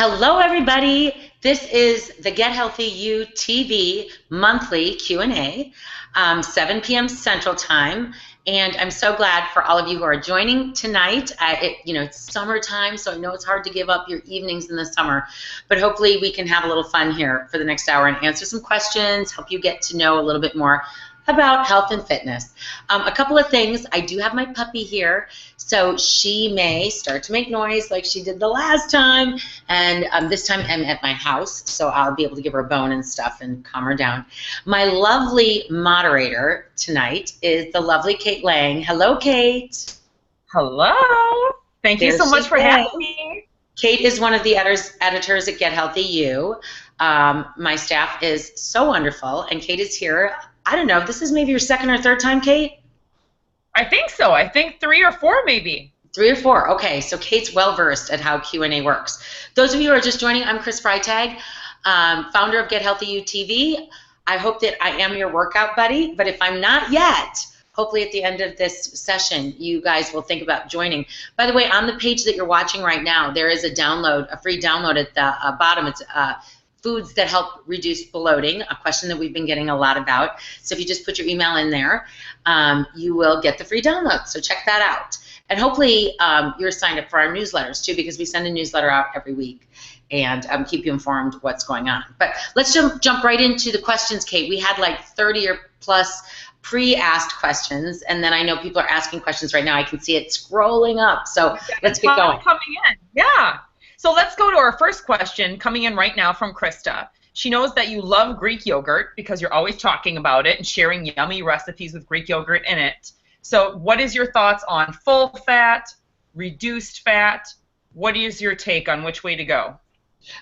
Hello, everybody. This is the Get Healthy You TV monthly Q&A, 7 p.m. Central Time, and I'm so glad for all of you who are joining tonight. It's summertime, so I know it's hard to give up your evenings in the summer, but hopefully we can have a little fun here for the next hour and answer some questions, help you get to know a little bit more about health and fitness. A couple of things. I do have my puppy here, so she may start to make noise like she did the last time, and this time I'm at my house, so I'll be able to give her a bone and stuff and calm her down. My lovely moderator tonight is the lovely Kate Lang. Hello, Kate. Hello. Thank you so much for having me. Kate is one of the editors at Get Healthy You. My staff is so wonderful, and Kate is here. I don't know, this is maybe your second or third time, Kate? I think so. I think 3 or 4 maybe. 3 or 4. Okay, so Kate's well-versed at how Q&A works. Those of you who are just joining, I'm Chris Freytag, founder of Get Healthy You TV. I hope that I am your workout buddy, but if I'm not yet, hopefully at the end of this session, you guys will think about joining. By the way, on the page that you're watching right now, there is a free download at the bottom. It's foods that help reduce bloating, a question that we've been getting a lot about. So if you just put your email in there, you will get the free download. So check that out. And hopefully you're signed up for our newsletters too, because we send a newsletter out every week and keep you informed what's going on. But let's jump right into the questions, Kate. We had like 30 or plus pre-asked questions, and then I know people are asking questions right now. I can see it scrolling up. So let's get going. Coming in. Yeah. So let's go to our first question coming in right now from Krista. She knows that you love Greek yogurt because you're always talking about it and sharing yummy recipes with Greek yogurt in it. So what is your thoughts on full fat, reduced fat? What is your take on which way to go?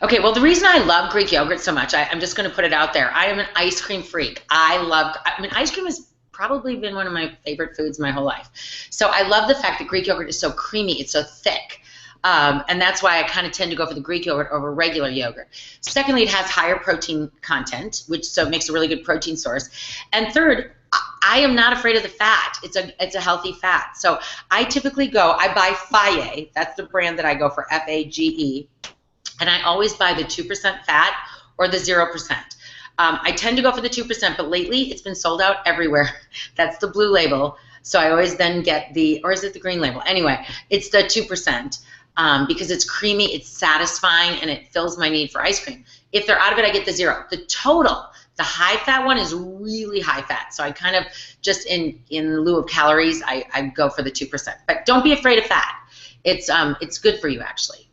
Okay, well, the reason I love Greek yogurt so much, I'm just going to put it out there. I am an ice cream freak. Ice cream has probably been one of my favorite foods my whole life. So I love the fact that Greek yogurt is so creamy, it's so thick. And that's why I kind of tend to go for the Greek yogurt over regular yogurt. Secondly, it has higher protein content, so it makes a really good protein source. And third, I am not afraid of the fat. It's a healthy fat. So I typically I buy Fage. That's the brand that I go for, F-A-G-E. And I always buy the 2% fat or the 0%. I tend to go for the 2%, but lately it's been sold out everywhere. That's the blue label. So I always then get or is it the green label? Anyway, it's the 2%. Because it's creamy, it's satisfying, and it fills my need for ice cream. If they're out of it, I get the 0. The high-fat one is really high fat. So I kind of just in lieu of calories, I go for the 2%. But don't be afraid of fat. It's good for you, actually.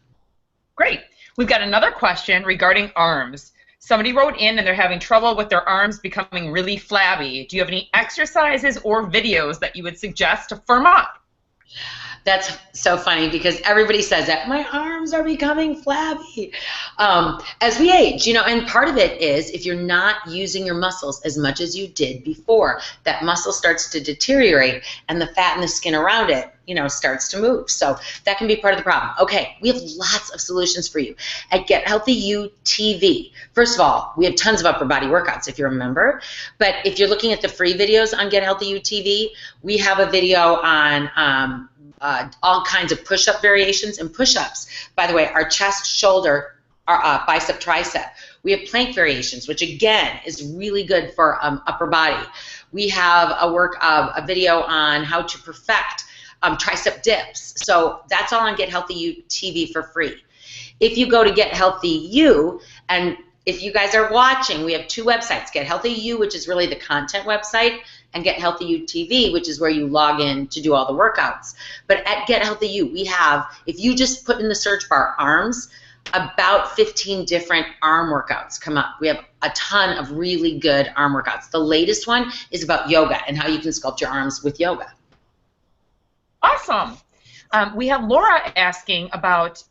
Great. We've got another question regarding arms. Somebody wrote in and they're having trouble with their arms becoming really flabby. Do you have any exercises or videos that you would suggest to firm up? That's so funny because everybody says that. My arms are becoming flabby as we age, and part of it is if you're not using your muscles as much as you did before, that muscle starts to deteriorate and the fat and the skin around it, starts to move. So that can be part of the problem. Okay, we have lots of solutions for you at Get Healthy You TV. First of all, we have tons of upper body workouts if you're a member, but if you're looking at the free videos on Get Healthy You TV, we have a video on all kinds of push-up variations and push-ups. By the way, our chest, shoulder, our bicep, tricep. We have plank variations, which again is really good for upper body. We have a video on how to perfect tricep dips. So that's all on Get Healthy You TV for free. If you go to Get Healthy You, and if you guys are watching, we have 2 websites, Get Healthy You, which is really the content website, and Get Healthy You TV, which is where you log in to do all the workouts. But at Get Healthy You, we have, if you just put in the search bar arms, about 15 different arm workouts come up. We have a ton of really good arm workouts. The latest one is about yoga and how you can sculpt your arms with yoga. Awesome. We have Laura asking about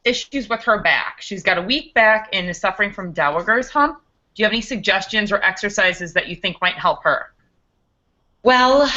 issues with her back. She's got a weak back and is suffering from Dowagers Hump. Do you have any suggestions or exercises that you think might help her? Well,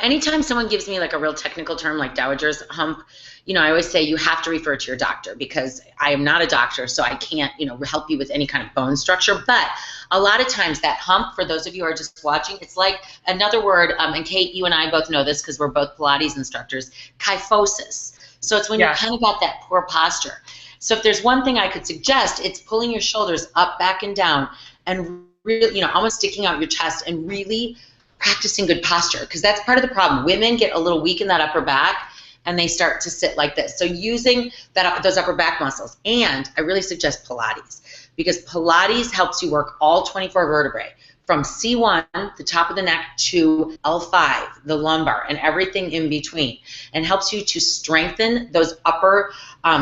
anytime someone gives me like a real technical term like Dowagers Hump, I always say you have to refer to your doctor because I am not a doctor, so I can't, help you with any kind of bone structure. But a lot of times that hump, for those of you who are just watching, it's like another word, and Kate, you and I both know this because we're both Pilates instructors, kyphosis. So it's when you kind of got that poor posture. So if there's one thing I could suggest, it's pulling your shoulders up, back, and down, and really, almost sticking out your chest and really practicing good posture, because that's part of the problem. Women get a little weak in that upper back, and they start to sit like this. So using those upper back muscles. And I really suggest Pilates, because Pilates helps you work all 24 vertebrae, from C1, the top of the neck, to L5, the lumbar, and everything in between, and helps you to strengthen those upper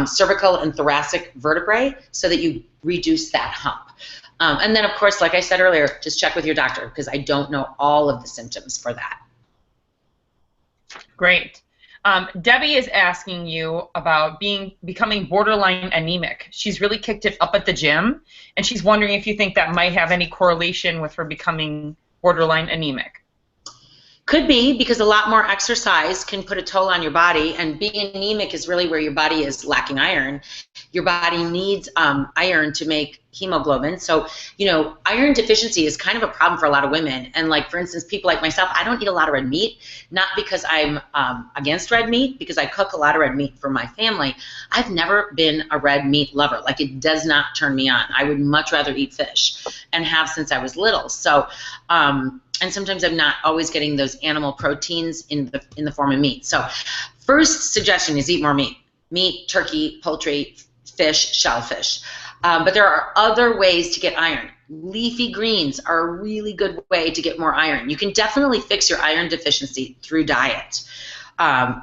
cervical and thoracic vertebrae so that you reduce that hump. And then, of course, like I said earlier, just check with your doctor, because I don't know all of the symptoms for that. Great. Debbie is asking you about becoming borderline anemic. She's really kicked it up at the gym, and she's wondering if you think that might have any correlation with her becoming borderline anemic. Could be, because a lot more exercise can put a toll on your body, and being anemic is really where your body is lacking iron. Your body needs iron to make hemoglobin. So, iron deficiency is kind of a problem for a lot of women. And like, for instance, people like myself, I don't eat a lot of red meat, not because I'm against red meat, because I cook a lot of red meat for my family. I've never been a red meat lover. Like, it does not turn me on. I would much rather eat fish, and have since I was little. So, and sometimes I'm not always getting those animal proteins in the form of meat. So first suggestion is eat more meat. Meat, turkey, poultry, fish, shellfish. But there are other ways to get iron. Leafy greens are a really good way to get more iron. You can definitely fix your iron deficiency through diet.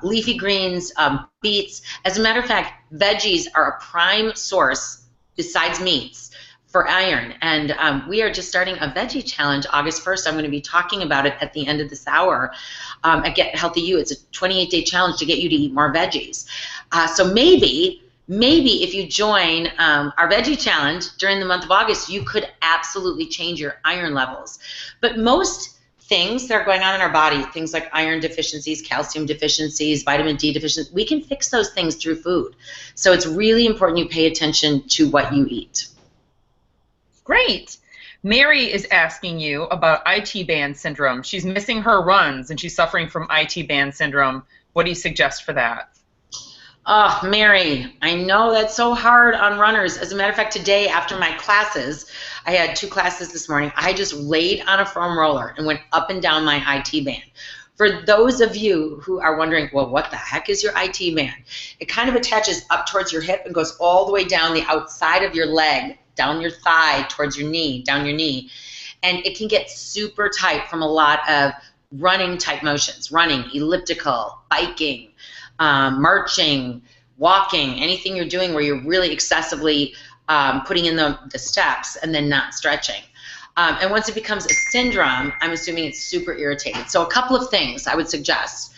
Leafy greens, beets. As a matter of fact, veggies are a prime source, besides meats, for iron. And we are just starting a veggie challenge August 1st. I'm going to be talking about it at the end of this hour at Get Healthy You. It's a 28-day challenge to get you to eat more veggies. So maybe if you join our veggie challenge during the month of August, you could absolutely change your iron levels. But most things that are going on in our body, things like iron deficiencies, calcium deficiencies, vitamin D deficiencies, we can fix those things through food. So it's really important you pay attention to what you eat. Great. Mary is asking you about IT band syndrome. She's missing her runs, and she's suffering from IT band syndrome. What do you suggest for that? Oh, Mary, I know that's so hard on runners. As a matter of fact, today after my classes, I had 2 classes this morning, I just laid on a foam roller and went up and down my IT band. For those of you who are wondering, well, what the heck is your IT band? It kind of attaches up towards your hip and goes all the way down the outside of your leg, down your thigh, towards your knee, down your knee. And it can get super tight from a lot of running type motions, running, elliptical, biking, marching, walking, anything you're doing where you're really excessively putting in the steps and then not stretching. And once it becomes a syndrome, I'm assuming it's super irritated. So a couple of things I would suggest.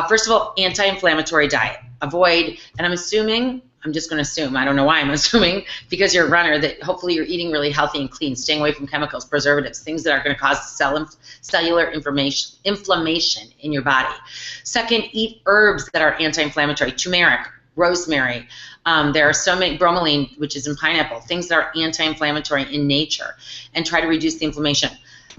First of all, anti-inflammatory diet. Avoid, and I'm just going to assume, I don't know why I'm assuming, because you're a runner, that hopefully you're eating really healthy and clean, staying away from chemicals, preservatives, things that are going to cause cellular inflammation in your body. Second, eat herbs that are anti-inflammatory. Turmeric, rosemary. There are so many, bromelain, which is in pineapple, things that are anti-inflammatory in nature, and try to reduce the inflammation.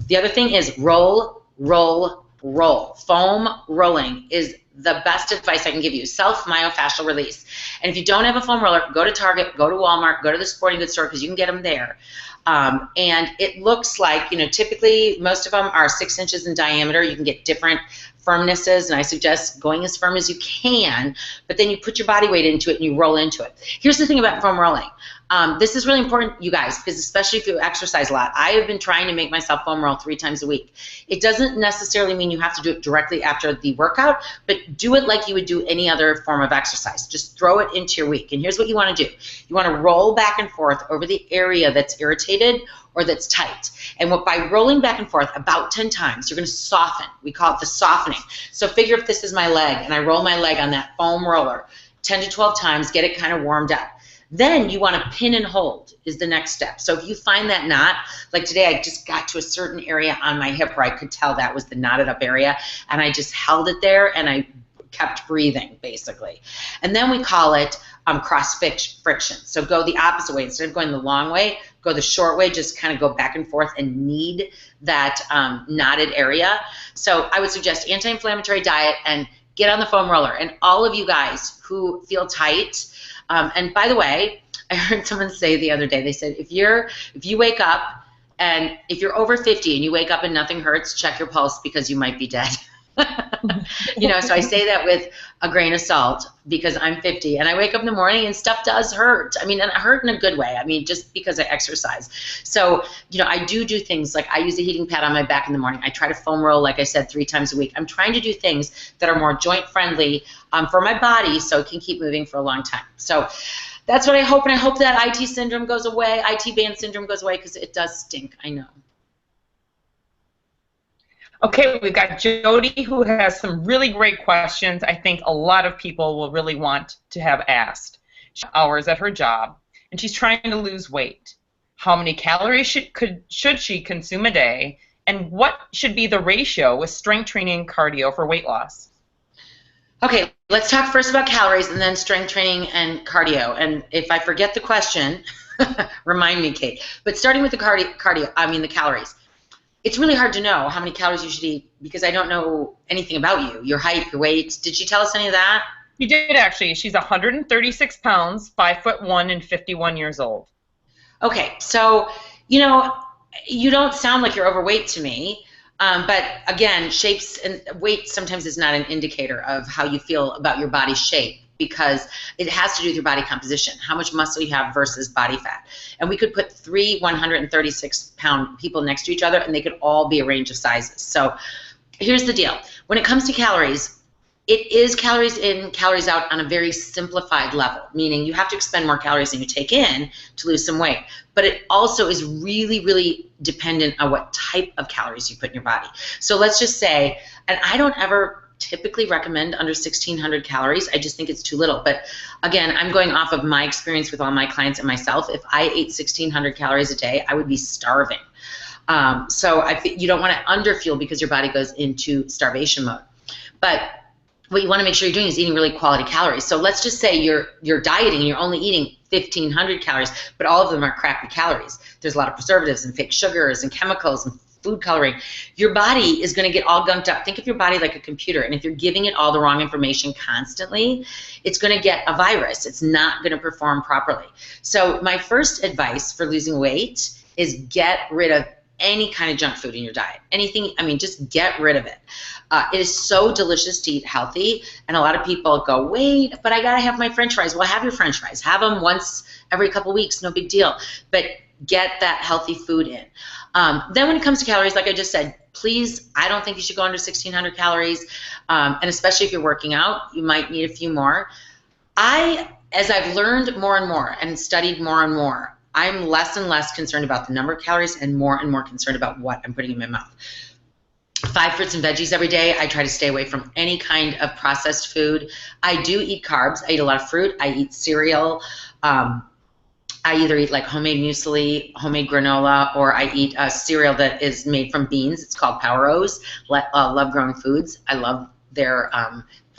The other thing is roll, roll, roll. Foam rolling is the best advice I can give you. Self-myofascial release. And if you don't have a foam roller, go to Target, go to Walmart, go to the sporting goods store, because you can get them there. And it looks like, typically most of them are 6 inches in diameter. You can get different firmnesses, and I suggest going as firm as you can, but then you put your body weight into it and you roll into it. Here's the thing about foam rolling. This is really important, you guys, because especially if you exercise a lot. I have been trying to make myself foam roll 3 times a week. It doesn't necessarily mean you have to do it directly after the workout, but do it like you would do any other form of exercise. Just throw it into your week. And here's what you want to do. You want to roll back and forth over the area that's irritated or that's tight. And by rolling back and forth about 10 times, you're going to soften. We call it the softening. So figure if this is my leg, and I roll my leg on that foam roller 10 to 12 times, get it kind of warmed up. Then you want to pin and hold is the next step. So if you find that knot, like today I just got to a certain area on my hip where I could tell that was the knotted up area, and I just held it there and I kept breathing, basically. And then we call it cross friction. So go the opposite way. Instead of going the long way, go the short way, just kind of go back and forth and knead that knotted area. So I would suggest anti-inflammatory diet and get on the foam roller. And all of you guys who feel tight, And by the way, I heard someone say the other day, they said, if you wake up and if you're over 50 and you wake up and nothing hurts, check your pulse because you might be dead. So I say that with a grain of salt because I'm 50 and I wake up in the morning and stuff does hurt. I mean, and it hurt in a good way. I mean, just because I exercise. So, I do things like I use a heating pad on my back in the morning. I try to foam roll, like I said, 3 times a week. I'm trying to do things that are more joint friendly for my body so it can keep moving for a long time. So that's what I hope. And I hope that IT syndrome goes away, IT band syndrome goes away because it does stink. I know. Okay, we've got Jody who has some really great questions I think a lot of people will really want to have asked. She has hours at her job, and she's trying to lose weight. How many calories should she consume a day, and what should be the ratio with strength training and cardio for weight loss? Okay, let's talk first about calories and then strength training and cardio. And if I forget the question, remind me, Kate. But starting with the the calories. It's really hard to know how many calories you should eat because I don't know anything about you, your height, your weight. Did she tell us any of that? She did, actually. She's 136 pounds, 5'1", and 51 years old. Okay, so, you don't sound like you're overweight to me. But again, shapes and weight sometimes is not an indicator of how you feel about your body shape because it has to do with your body composition, how much muscle you have versus body fat. And we could put 3 136-pound people next to each other and they could all be a range of sizes. So here's the deal. When it comes to calories, it is calories in, calories out on a very simplified level, meaning you have to expend more calories than you take in to lose some weight. But it also is really, really dependent on what type of calories you put in your body. So let's just say, and I don't ever typically recommend under 1,600 calories. I just think it's too little. But again, I'm going off of my experience with all my clients and myself. If I ate 1,600 calories a day, I would be starving. So you don't want to underfuel because your body goes into starvation mode. But what you want to make sure you're doing is eating really quality calories. So let's just say you're dieting and you're only eating 1,500 calories, but all of them are crappy calories. There's a lot of preservatives and fake sugars and chemicals and food coloring. Your body is going to get all gunked up. Think of your body like a computer, and if you're giving it all the wrong information constantly, it's going to get a virus. It's not going to perform properly. So my first advice for losing weight is get rid of any kind of junk food in your diet. Anything, just get rid of it. It is so delicious to eat healthy, and a lot of people go, wait, but I gotta have my french fries. Well, have your french fries. Have them once every couple weeks, no big deal. But get that healthy food in. Then when it comes to calories, like I just said, please, I don't think you should go under 1,600 calories, and especially if you're working out, you might need a few more. As I've learned more and more and studied more and more, I'm less and less concerned about the number of calories and more concerned about what I'm putting in my mouth. 5 fruits and veggies every day. I try to stay away from any kind of processed food. I do eat carbs. I eat a lot of fruit. I eat cereal. I either eat like homemade muesli, homemade granola, or I eat a cereal that is made from beans. It's called Power O's. Love Growing Foods. I love their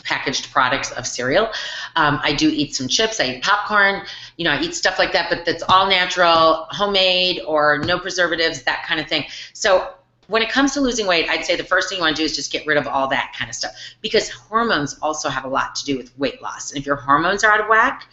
packaged products of cereal. I do eat some chips. I eat popcorn. I eat stuff like that, but that's all natural, homemade, or no preservatives, that kind of thing. So when it comes to losing weight, I'd say the first thing you want to do is just get rid of all that kind of stuff because hormones also have a lot to do with weight loss. And if your hormones are out of whack,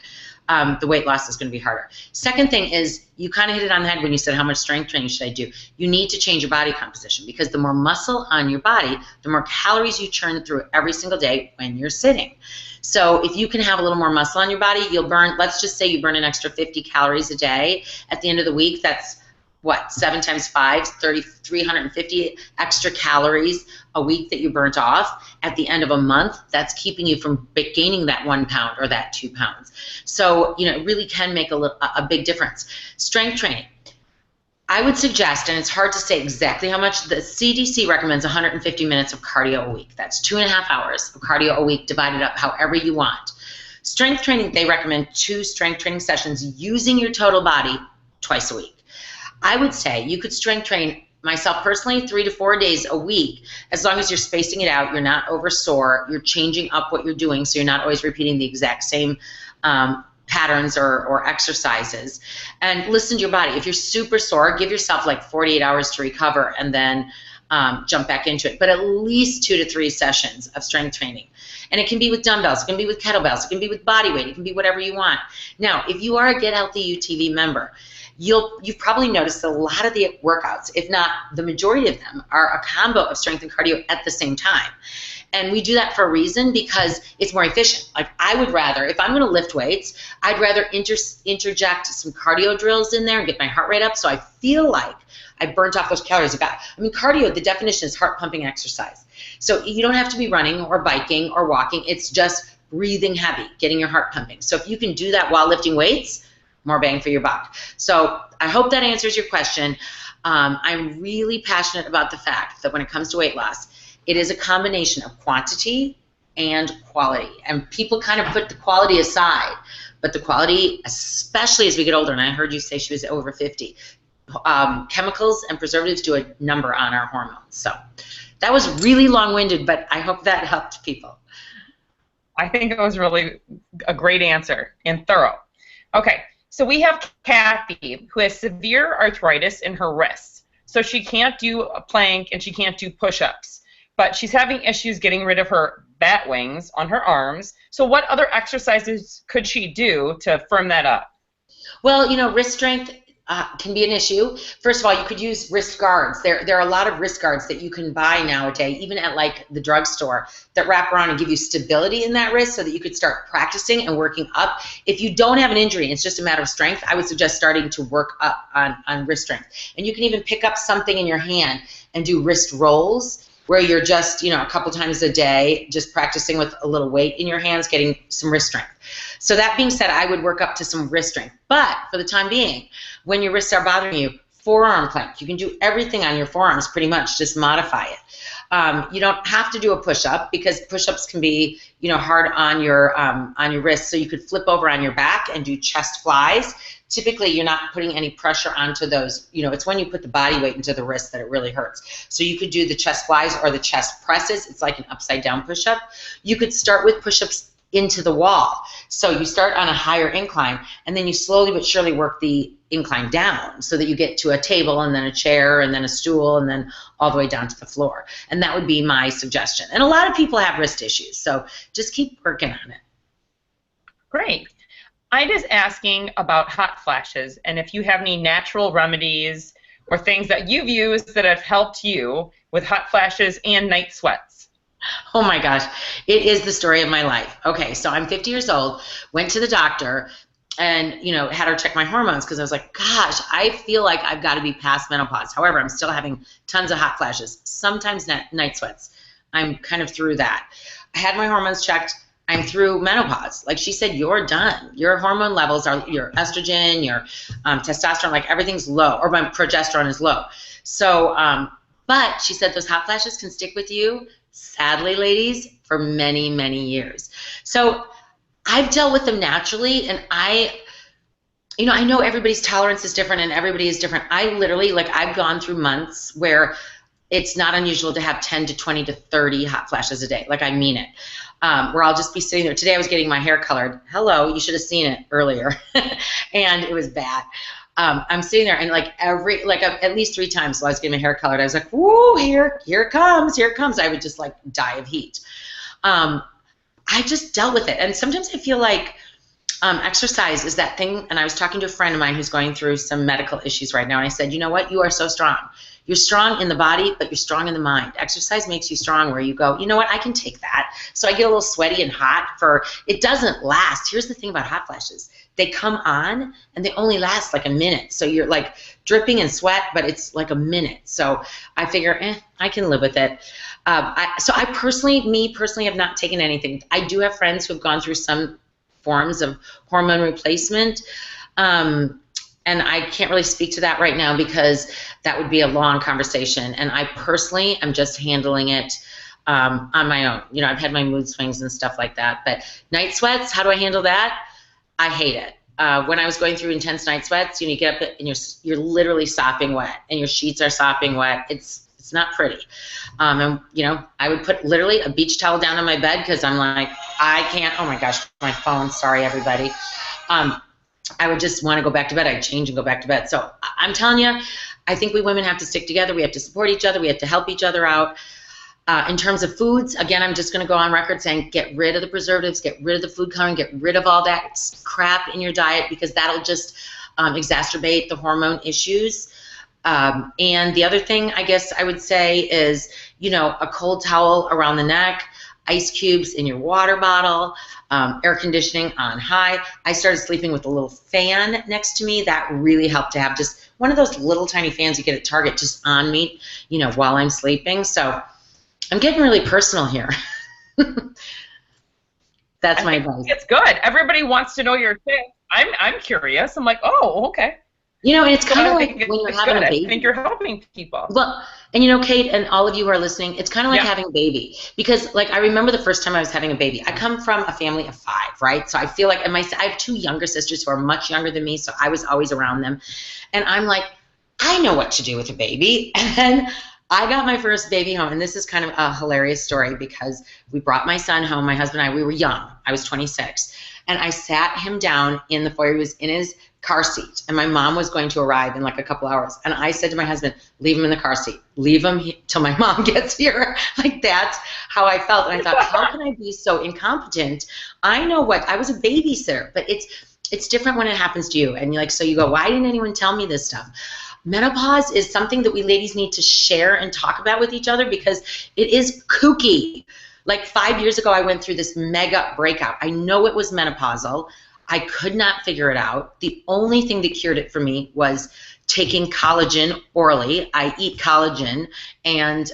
the weight loss is going to be harder. Second thing is, you kind of hit it on the head when you said how much strength training should I do. You need to change your body composition because the more muscle on your body, the more calories you churn through every single day when you're sitting. So if you can have a little more muscle on your body, you'll burn, let's just say you burn an extra 50 calories a day. At the end of the week, that's what, 7 times 5, 350 extra calories a week that you burnt off. At the end of a month, that's keeping you from gaining that 1 pound or that 2 pounds. So, it really can make a big difference. Strength training. I would suggest, and it's hard to say exactly how much, the CDC recommends 150 minutes of cardio a week. That's 2.5 hours of cardio a week divided up however you want. Strength training, they recommend 2 strength training sessions using your total body twice a week. I would say you could strength train, myself personally, 3 to 4 days a week, as long as you're spacing it out, you're not over sore, you're changing up what you're doing so you're not always repeating the exact same patterns or exercises. And listen to your body. If you're super sore, give yourself like 48 hours to recover and then jump back into it. But at least 2 to 3 sessions of strength training. And it can be with dumbbells, it can be with kettlebells, it can be with body weight, it can be whatever you want. Now, if you are a Get Healthy UTV member, you've probably noticed a lot of the workouts, if not the majority of them, are a combo of strength and cardio at the same time. And we do that for a reason, because it's more efficient. Like, I would rather, if I'm going to lift weights, I'd rather interject some cardio drills in there and get my heart rate up, so I feel like I burnt off those calories I got. I mean, cardio, the definition is heart pumping exercise. So you don't have to be running or biking or walking. It's just breathing heavy, getting your heart pumping. So if you can do that while lifting weights, more bang for your buck. So I hope that answers your question. I'm really passionate about the fact that when it comes to weight loss, it is a combination of quantity and quality. And people kind of put the quality aside, but the quality, especially as we get older, and I heard you say she was over 50, chemicals and preservatives do a number on our hormones. So that was really long-winded, but I hope that helped people. I think it was really a great answer and thorough. Okay, so we have Kathy, who has severe arthritis in her wrists. So she can't do a plank and she can't do push-ups, but she's having issues getting rid of her bat wings on her arms. So what other exercises could she do to firm that up? Well, you know, wrist strength can be an issue. First of all, you could use wrist guards. There are a lot of wrist guards that you can buy nowadays, even at like the drugstore, that wrap around and give you stability in that wrist so that you could start practicing and working up. If you don't have an injury and it's just a matter of strength, I would suggest starting to work up on wrist strength. And you can even pick up something in your hand and do wrist rolls, where you're just, you know, a couple times a day, just practicing with a little weight in your hands, getting some wrist strength. So that being said, I would work up to some wrist strength. But for the time being, when your wrists are bothering you, forearm plank. You can do everything on your forearms pretty much, just modify it. You don't have to do a push-up, because push-ups can be, you know, hard on your wrists. So you could flip over on your back and do chest flies. Typically, you're not putting any pressure onto those. You know, it's when you put the body weight into the wrist that it really hurts. So you could do the chest flies or the chest presses. It's like an upside-down push-up. You could start with push-ups into the wall. So you start on a higher incline, and then you slowly but surely work the incline down so that you get to a table and then a chair and then a stool and then all the way down to the floor. And that would be my suggestion. And a lot of people have wrist issues, so just keep working on it. Great. Ida's asking about hot flashes and if you have any natural remedies or things that you've used that have helped you with hot flashes and night sweats. Oh my gosh, it is the story of my life. Okay, so I'm 50 years old, went to the doctor, and, you know, had her check my hormones, because I was like, gosh, I feel like I've got to be past menopause. However, I'm still having tons of hot flashes, sometimes night sweats. I'm kind of through that. I had my hormones checked. I'm through menopause. Like she said, you're done. Your hormone levels are, your estrogen, your testosterone, like everything's low, or my progesterone is low. So, but she said those hot flashes can stick with you, sadly, ladies, for many, many years. So I've dealt with them naturally, and I know everybody's tolerance is different and everybody is different. I literally, like, I've gone through months where it's not unusual to have 10 to 20 to 30 hot flashes a day. Like, I mean it. Where I'll just be sitting there. Today I was getting my hair colored. Hello, you should have seen it earlier. And it was bad. I'm sitting there, and like at least 3 times while I was getting my hair colored, I was like, whoo, here it comes. I would just like die of heat. I just dealt with it. And sometimes I feel like exercise is that thing. And I was talking to a friend of mine who's going through some medical issues right now, and I said, you know what, you are so strong. You're strong in the body, but you're strong in the mind. Exercise makes you strong, where you go, you know what, I can take that. So I get a little sweaty and hot it doesn't last. Here's the thing about hot flashes. They come on, and they only last like a minute. So you're like dripping in sweat, but it's like a minute. So I figure, I can live with it. So I personally have not taken anything. I do have friends who have gone through some forms of hormone replacement. And I can't really speak to that right now, because that would be a long conversation. And I personally am just handling it on my own. You know, I've had my mood swings and stuff like that. But night sweats, how do I handle that? I hate it. When I was going through intense night sweats, you know, you get up and you're literally sopping wet, and your sheets are sopping wet. It's not pretty. And, you know, I would put literally a beach towel down on my bed, because I'm like, I can't. Oh my gosh, my phone. Sorry, everybody. I would just want to go back to bed. I'd change and go back to bed. So I'm telling you, I think we women have to stick together. We have to support each other. We have to help each other out. In terms of foods, again, I'm just going to go on record saying get rid of the preservatives, get rid of the food coloring, get rid of all that crap in your diet, because that'll just exacerbate the hormone issues. And the other thing I guess I would say is, you know, a cold towel around the neck, ice cubes in your water bottle, air conditioning on high. I started sleeping with a little fan next to me. That really helped to have just one of those little tiny fans you get at Target just on me, you know, while I'm sleeping. So I'm getting really personal here. That's my advice. It's good. Everybody wants to know your tips. I'm curious. I'm like, oh, okay. You know, and it's kind of like when you're having a baby. I think you're helping people. Well, and you know, Kate, and all of you who are listening, it's kind of like having a baby. Because, like, I remember the first time I was having a baby. I come from a family of 5, right? So I feel like, I have 2 younger sisters who are much younger than me, so I was always around them. And I'm like, I know what to do with a baby. And then I got my first baby home, and this is kind of a hilarious story because we brought my son home, my husband and I. We were young. I was 26. And I sat him down in the foyer. He was in his car seat, and my mom was going to arrive in like a couple hours. And I said to my husband, leave him in the car seat. Leave him till my mom gets here. Like, that's how I felt. And I thought, how can I be so incompetent? I know what, I was a babysitter, but it's different when it happens to you. And you're like, so you go, why didn't anyone tell me this stuff? Menopause is something that we ladies need to share and talk about with each other because it is kooky. Like 5 years ago, I went through this mega breakout. I know it was menopausal. I could not figure it out. The only thing that cured it for me was taking collagen orally. I eat collagen and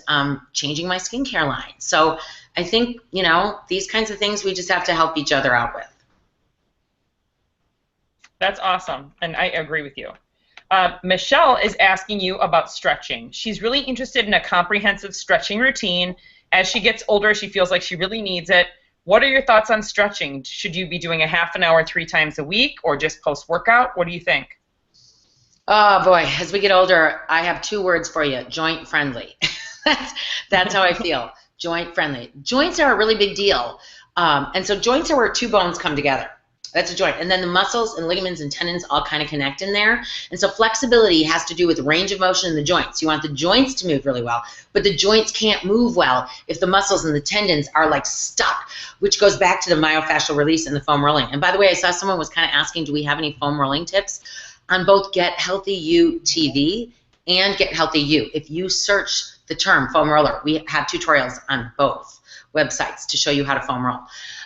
changing my skincare line. So I think, you know, these kinds of things we just have to help each other out with. That's awesome, and I agree with you. Michelle is asking you about stretching. She's really interested in a comprehensive stretching routine. As she gets older, she feels like she really needs it. What are your thoughts on stretching? Should you be doing a half an hour 3 times a week or just post-workout? What do you think? Oh, boy. As we get older, I have 2 words for you, joint friendly. That's how I feel, joint friendly. Joints are a really big deal. And so joints are where 2 bones come together. That's a joint. And then the muscles and ligaments and tendons all kind of connect in there. And so flexibility has to do with range of motion in the joints. You want the joints to move really well, but the joints can't move well if the muscles and the tendons are like stuck, which goes back to the myofascial release and the foam rolling. And by the way, I saw someone was kind of asking, do we have any foam rolling tips? On both Get Healthy You TV and Get Healthy You. If you search the term foam roller, we have tutorials on both websites to show you how to foam roll.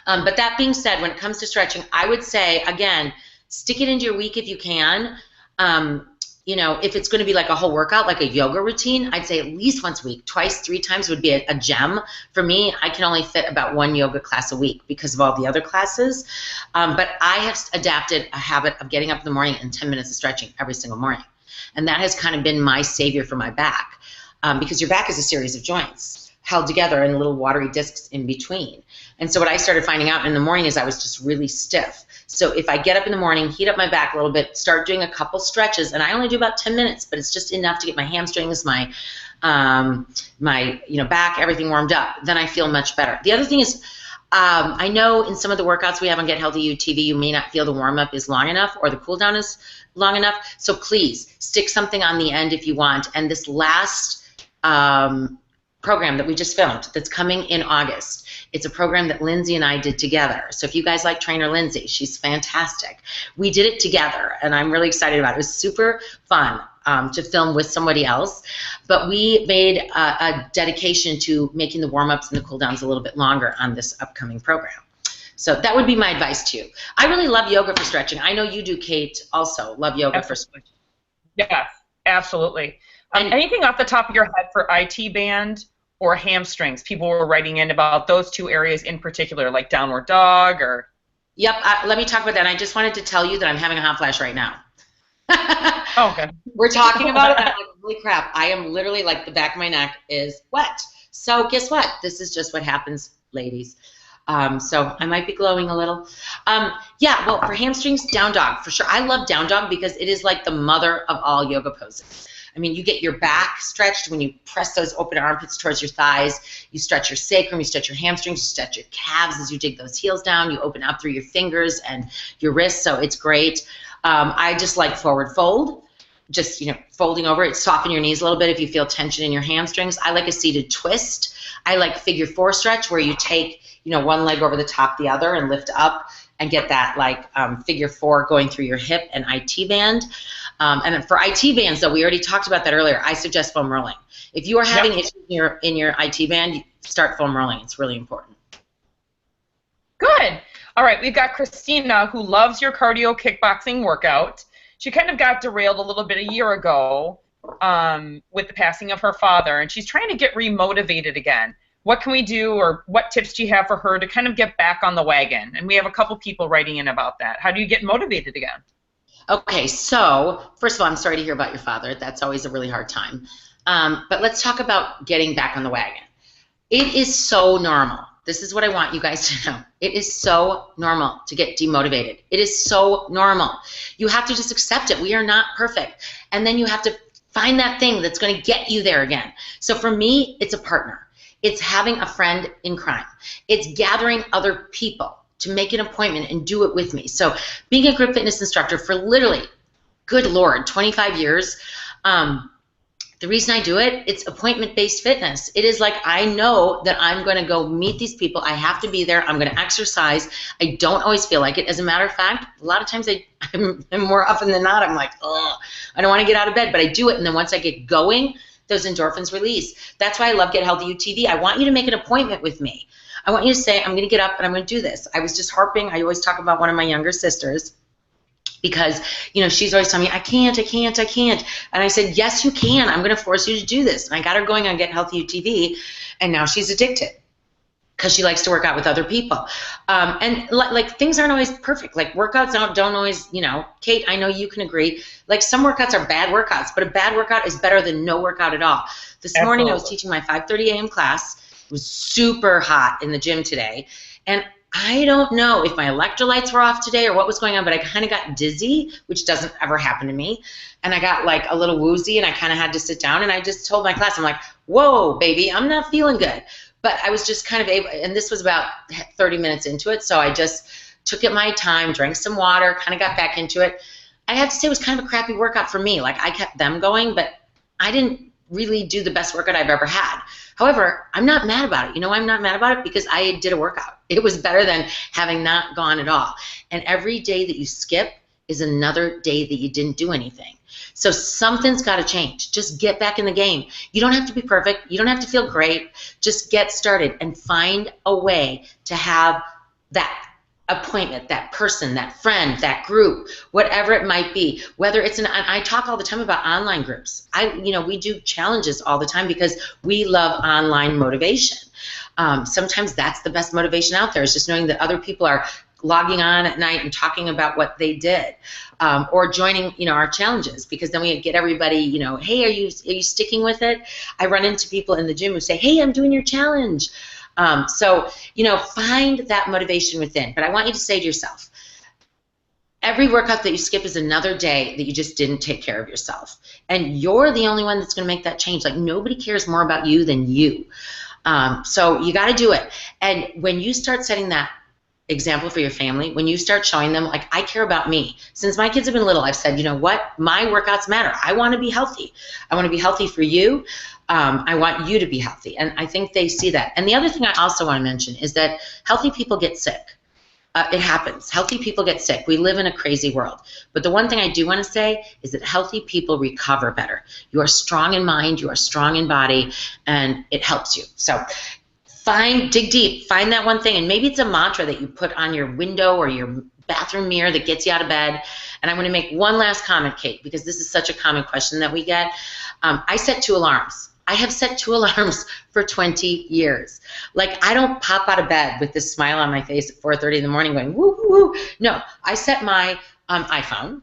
But that being said, when it comes to stretching, I would say, again, stick it into your week if you can. You know, if it's going to be like a whole workout, like a yoga routine, I'd say at least once a week. 2, 3 times would be a gem. For me, I can only fit about 1 yoga class a week because of all the other classes. But I have adapted a habit of getting up in the morning and 10 minutes of stretching every single morning. And that has kind of been my savior for my back because your back is a series of joints held together and little watery discs in between. And so what I started finding out in the morning is I was just really stiff. So if I get up in the morning, heat up my back a little bit, start doing a couple stretches, and I only do about 10 minutes, but it's just enough to get my hamstrings, my back, everything warmed up, then I feel much better. The other thing is, I know in some of the workouts we have on Get Healthy You TV, you may not feel the warm-up is long enough or the cool-down is long enough. So please, stick something on the end if you want. And this last program that we just filmed that's coming in August. It's a program that Lindsay and I did together. So if you guys like trainer Lindsay, she's fantastic. We did it together, and I'm really excited about it. It was super fun to film with somebody else, but we made a dedication to making the warm-ups and the cool-downs a little bit longer on this upcoming program. So that would be my advice to you. I really love yoga for stretching. I know you do, Kate, also love yoga for stretching. Yeah, absolutely. Anything off the top of your head for IT band or hamstrings? People were writing in about those 2 areas in particular, like downward dog or... Yep, let me talk about that. And I just wanted to tell you that I'm having a hot flash right now. Oh, okay. We're talking about it, and I'm like, holy crap, I am literally like the back of my neck is wet. So guess what? This is just what happens, ladies. So I might be glowing a little. Yeah, well, for hamstrings, down dog, for sure. I love down dog because it is like the mother of all yoga poses. I mean, you get your back stretched when you press those open armpits towards your thighs. You stretch your sacrum, you stretch your hamstrings, you stretch your calves as you dig those heels down. You open up through your fingers and your wrists, so it's great. I just like forward fold just, folding over it, soften your knees a little bit if you feel tension in your hamstrings. I like a seated twist. I like figure 4 stretch where you take, one leg over the top of the other and lift up and get that figure 4 going through your hip and IT band. And for IT bands, though, we already talked about that earlier. I suggest foam rolling. If you are having issues in your IT band, start foam rolling. It's really important. Good. All right, we've got Christina, who loves your cardio kickboxing workout. She kind of got derailed a little bit a year ago with the passing of her father, and she's trying to get remotivated again. What can we do, or what tips do you have for her to kind of get back on the wagon? And we have a couple people writing in about that. How do you get motivated again? Okay, so first of all, I'm sorry to hear about your father. That's always a really hard time. But let's talk about getting back on the wagon. It is so normal. This is what I want you guys to know. It is so normal to get demotivated. It is so normal. You have to just accept it. We are not perfect. And then you have to find that thing that's going to get you there again. So for me, it's a partner. It's having a friend in crime. It's gathering other people to make an appointment and do it with me. So being a group fitness instructor for literally, good Lord, 25 years, the reason I do it, it's appointment-based fitness. It is like I know that I'm going to go meet these people. I have to be there. I'm going to exercise. I don't always feel like it. As a matter of fact, a lot of times I'm more often than not, I'm like, oh, I don't want to get out of bed, but I do it. And then once I get going, those endorphins release. That's why I love GHUTV. I want you to make an appointment with me. I want you to say, I'm going to get up and I'm going to do this. I was just harping. I always talk about one of my younger sisters, because, she's always telling me, I can't. And I said, yes, you can. I'm going to force you to do this. And I got her going on GHUTV, and now she's addicted because she likes to work out with other people. And things aren't always perfect. Like workouts don't always, Kate, I know you can agree. Like some workouts are bad workouts, but a bad workout is better than no workout at all. This morning I was teaching my 5:30 a.m. class. It was super hot in the gym today. And I don't know if my electrolytes were off today or what was going on, but I kind of got dizzy, which doesn't ever happen to me. And I got a little woozy, and I kind of had to sit down. And I just told my class, I'm like, whoa, baby, I'm not feeling good. But I was just kind of able, and this was about 30 minutes into it, so I just took it my time, drank some water, kind of got back into it. I have to say it was kind of a crappy workout for me. I kept them going, but I didn't really do the best workout I've ever had. However, I'm not mad about it. I'm not mad about it because I did a workout. It was better than having not gone at all. And every day that you skip is another day that you didn't do anything. So something's got to change. Just get back in the game. You don't have to be perfect. You don't have to feel great. Just get started and find a way to have that appointment, that person, that friend, that group, whatever it might be. Whether it's I talk all the time about online groups. We do challenges all the time because we love online motivation. Sometimes that's the best motivation out there, is just knowing that other people are logging on at night and talking about what they did, or joining, our challenges, because then we get everybody, hey, are you sticking with it? I run into people in the gym who say, hey, I'm doing your challenge. So, find that motivation within. But I want you to say to yourself, every workout that you skip is another day that you just didn't take care of yourself. And you're the only one that's going to make that change. Nobody cares more about you than you. So you got to do it. And when you start setting that example for your family, when you start showing them, I care about me. Since my kids have been little, I've said, you know what? My workouts matter. I want to be healthy. I want to be healthy for you. I want you to be healthy. And I think they see that. And the other thing I also want to mention is that healthy people get sick. It happens. Healthy people get sick. We live in a crazy world. But the one thing I do want to say is that healthy people recover better. You are strong in mind, you are strong in body, and it helps you. So dig deep, find that one thing, and maybe it's a mantra that you put on your window or your bathroom mirror that gets you out of bed. And I'm going to make one last comment, Kate, because this is such a common question that we get. I set 2 alarms. I have set 2 alarms for 20 years. I don't pop out of bed with this smile on my face at 4:30 in the morning going, woo, woo, woo. No, I set my iPhone,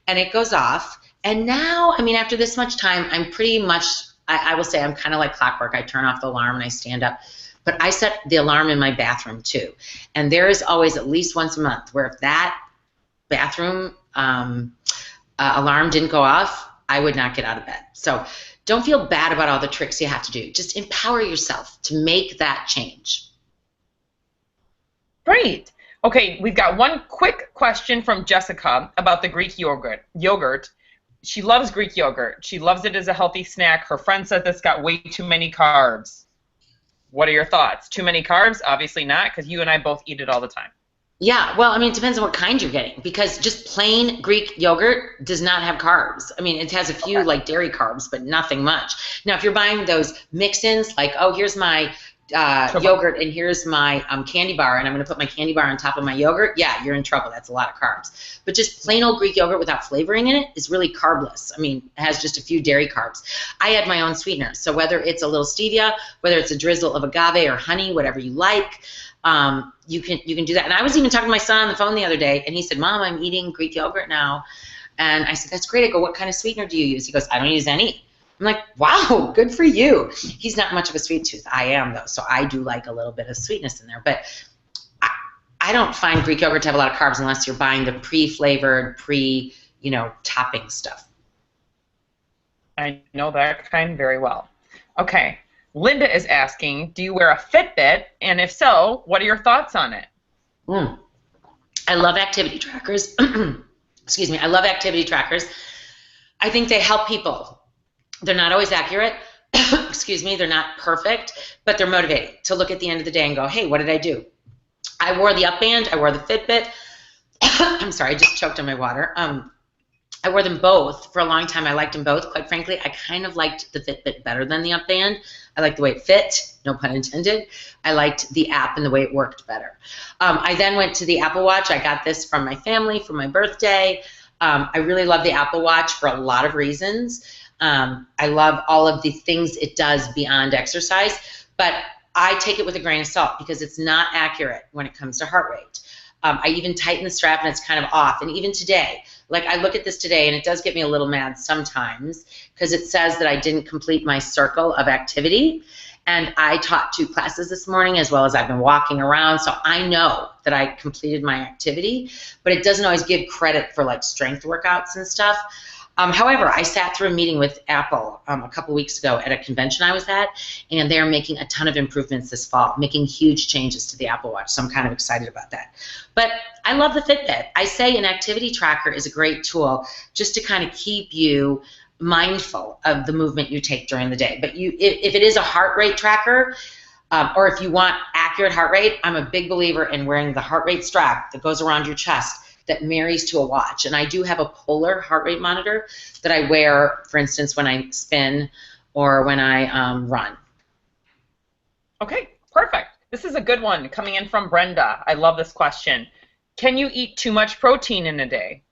and it goes off. And now, after this much time, I'm pretty much, I will say I'm kind of like clockwork. I turn off the alarm and I stand up. But I set the alarm in my bathroom, too. And there is always at least once a month where if that bathroom alarm didn't go off, I would not get out of bed. So don't feel bad about all the tricks you have to do. Just empower yourself to make that change. Great. Okay, we've got one quick question from Jessica about the Greek yogurt. She loves Greek yogurt. She loves it as a healthy snack. Her friend said this got way too many carbs. What are your thoughts? Too many carbs? Obviously not, because you and I both eat it all the time. Yeah, well, I mean, it depends on what kind you're getting, because just plain Greek yogurt does not have carbs. I mean, it has a few like dairy carbs, but nothing much. Now, if you're buying those mix-ins, like, oh, here's my yogurt and here's my candy bar, and I'm going to put my candy bar on top of my yogurt, yeah, you're in trouble. That's a lot of carbs. But just plain old Greek yogurt without flavoring in it is really carbless. I mean, it has just a few dairy carbs. I add my own sweetener, so whether it's a little stevia, whether it's a drizzle of agave or honey, whatever you like, you can do that. And I was even talking to my son on the phone the other day, and he said, Mom, I'm eating Greek yogurt now. And I said, that's great. I go, what kind of sweetener do you use? He goes, I don't use any. I'm like, wow, good for you. He's not much of a sweet tooth. I am, though, so I do like a little bit of sweetness in there. But I don't find Greek yogurt to have a lot of carbs unless you're buying the pre-flavored, topping stuff. I know that kind very well. Okay. Linda is asking, do you wear a Fitbit? And if so, what are your thoughts on it? I love activity trackers. Excuse me. I love activity trackers. I think they help people. They're not always accurate. Excuse me. They're not perfect, but they're motivating to look at the end of the day and go, hey, what did I do? I wore the Upband. I wore the Fitbit. I'm sorry. I just choked on my water. I wore them both for a long time. I liked them both. Quite frankly, I kind of liked the Fitbit better than the Upband. I liked the way it fit, no pun intended. I liked the app and the way it worked better. I then went to the Apple Watch. I got this from my family for my birthday. I really love the Apple Watch for a lot of reasons. I love all of the things it does beyond exercise, but I take it with a grain of salt because it's not accurate when it comes to heart rate. I even tighten the strap and it's kind of off. And even today, like I look at this today and it does get me a little mad sometimes because it says that I didn't complete my circle of activity. And I taught 2 classes this morning as well as I've been walking around. So I know that I completed my activity, but it doesn't always give credit for like strength workouts and stuff. However, I sat through a meeting with Apple a couple weeks ago at a convention I was at, and they're making a ton of improvements this fall, making huge changes to the Apple Watch, so I'm kind of excited about that. But I love the Fitbit. I say an activity tracker is a great tool just to kind of keep you mindful of the movement you take during the day. But if it is a heart rate tracker, or if you want accurate heart rate, I'm a big believer in wearing the heart rate strap that goes around your chest that marries to a watch. And I do have a polar heart rate monitor that I wear, for instance, when I spin or when I run. Okay, perfect. This is a good one coming in from Brenda. I love this question. Can you eat too much protein in a day?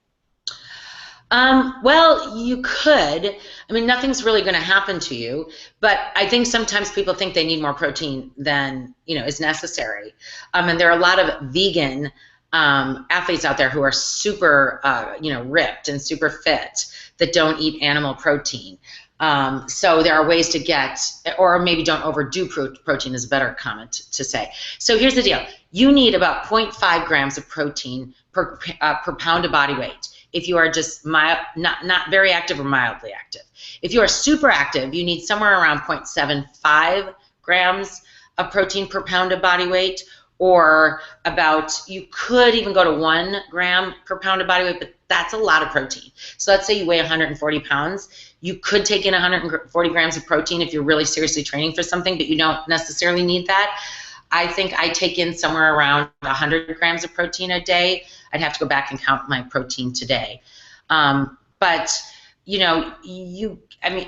Well, you could. I mean, nothing's really going to happen to you, but I think sometimes people think they need more protein than, is necessary. And there are a lot of vegan athletes out there who are super, ripped and super fit that don't eat animal protein. So there are ways to get, or maybe don't overdo protein is a better comment to say. So here's the deal. You need about 0.5 grams of protein per pound of body weight if you are just not very active or mildly active. If you are super active, you need somewhere around 0.75 grams of protein per pound of body weight, or you could even go to 1 gram per pound of body weight, but that's a lot of protein. So let's say you weigh 140 pounds. You could take in 140 grams of protein if you're really seriously training for something, but you don't necessarily need that. I think I take in somewhere around 100 grams of protein a day. I'd have to go back and count my protein today. But,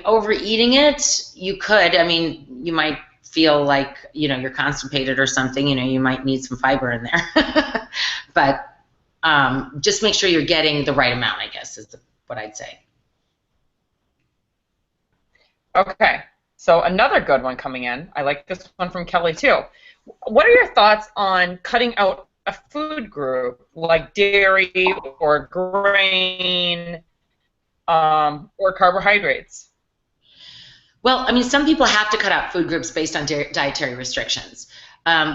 overeating it, you could. You might feel like, you're constipated or something. You might need some fiber in there. But just make sure you're getting the right amount, I guess, is what I'd say. Okay, so another good one coming in. I like this one from Kelly too. What are your thoughts on cutting out a food group like dairy or grain or carbohydrates? Well, some people have to cut out food groups based on dietary restrictions.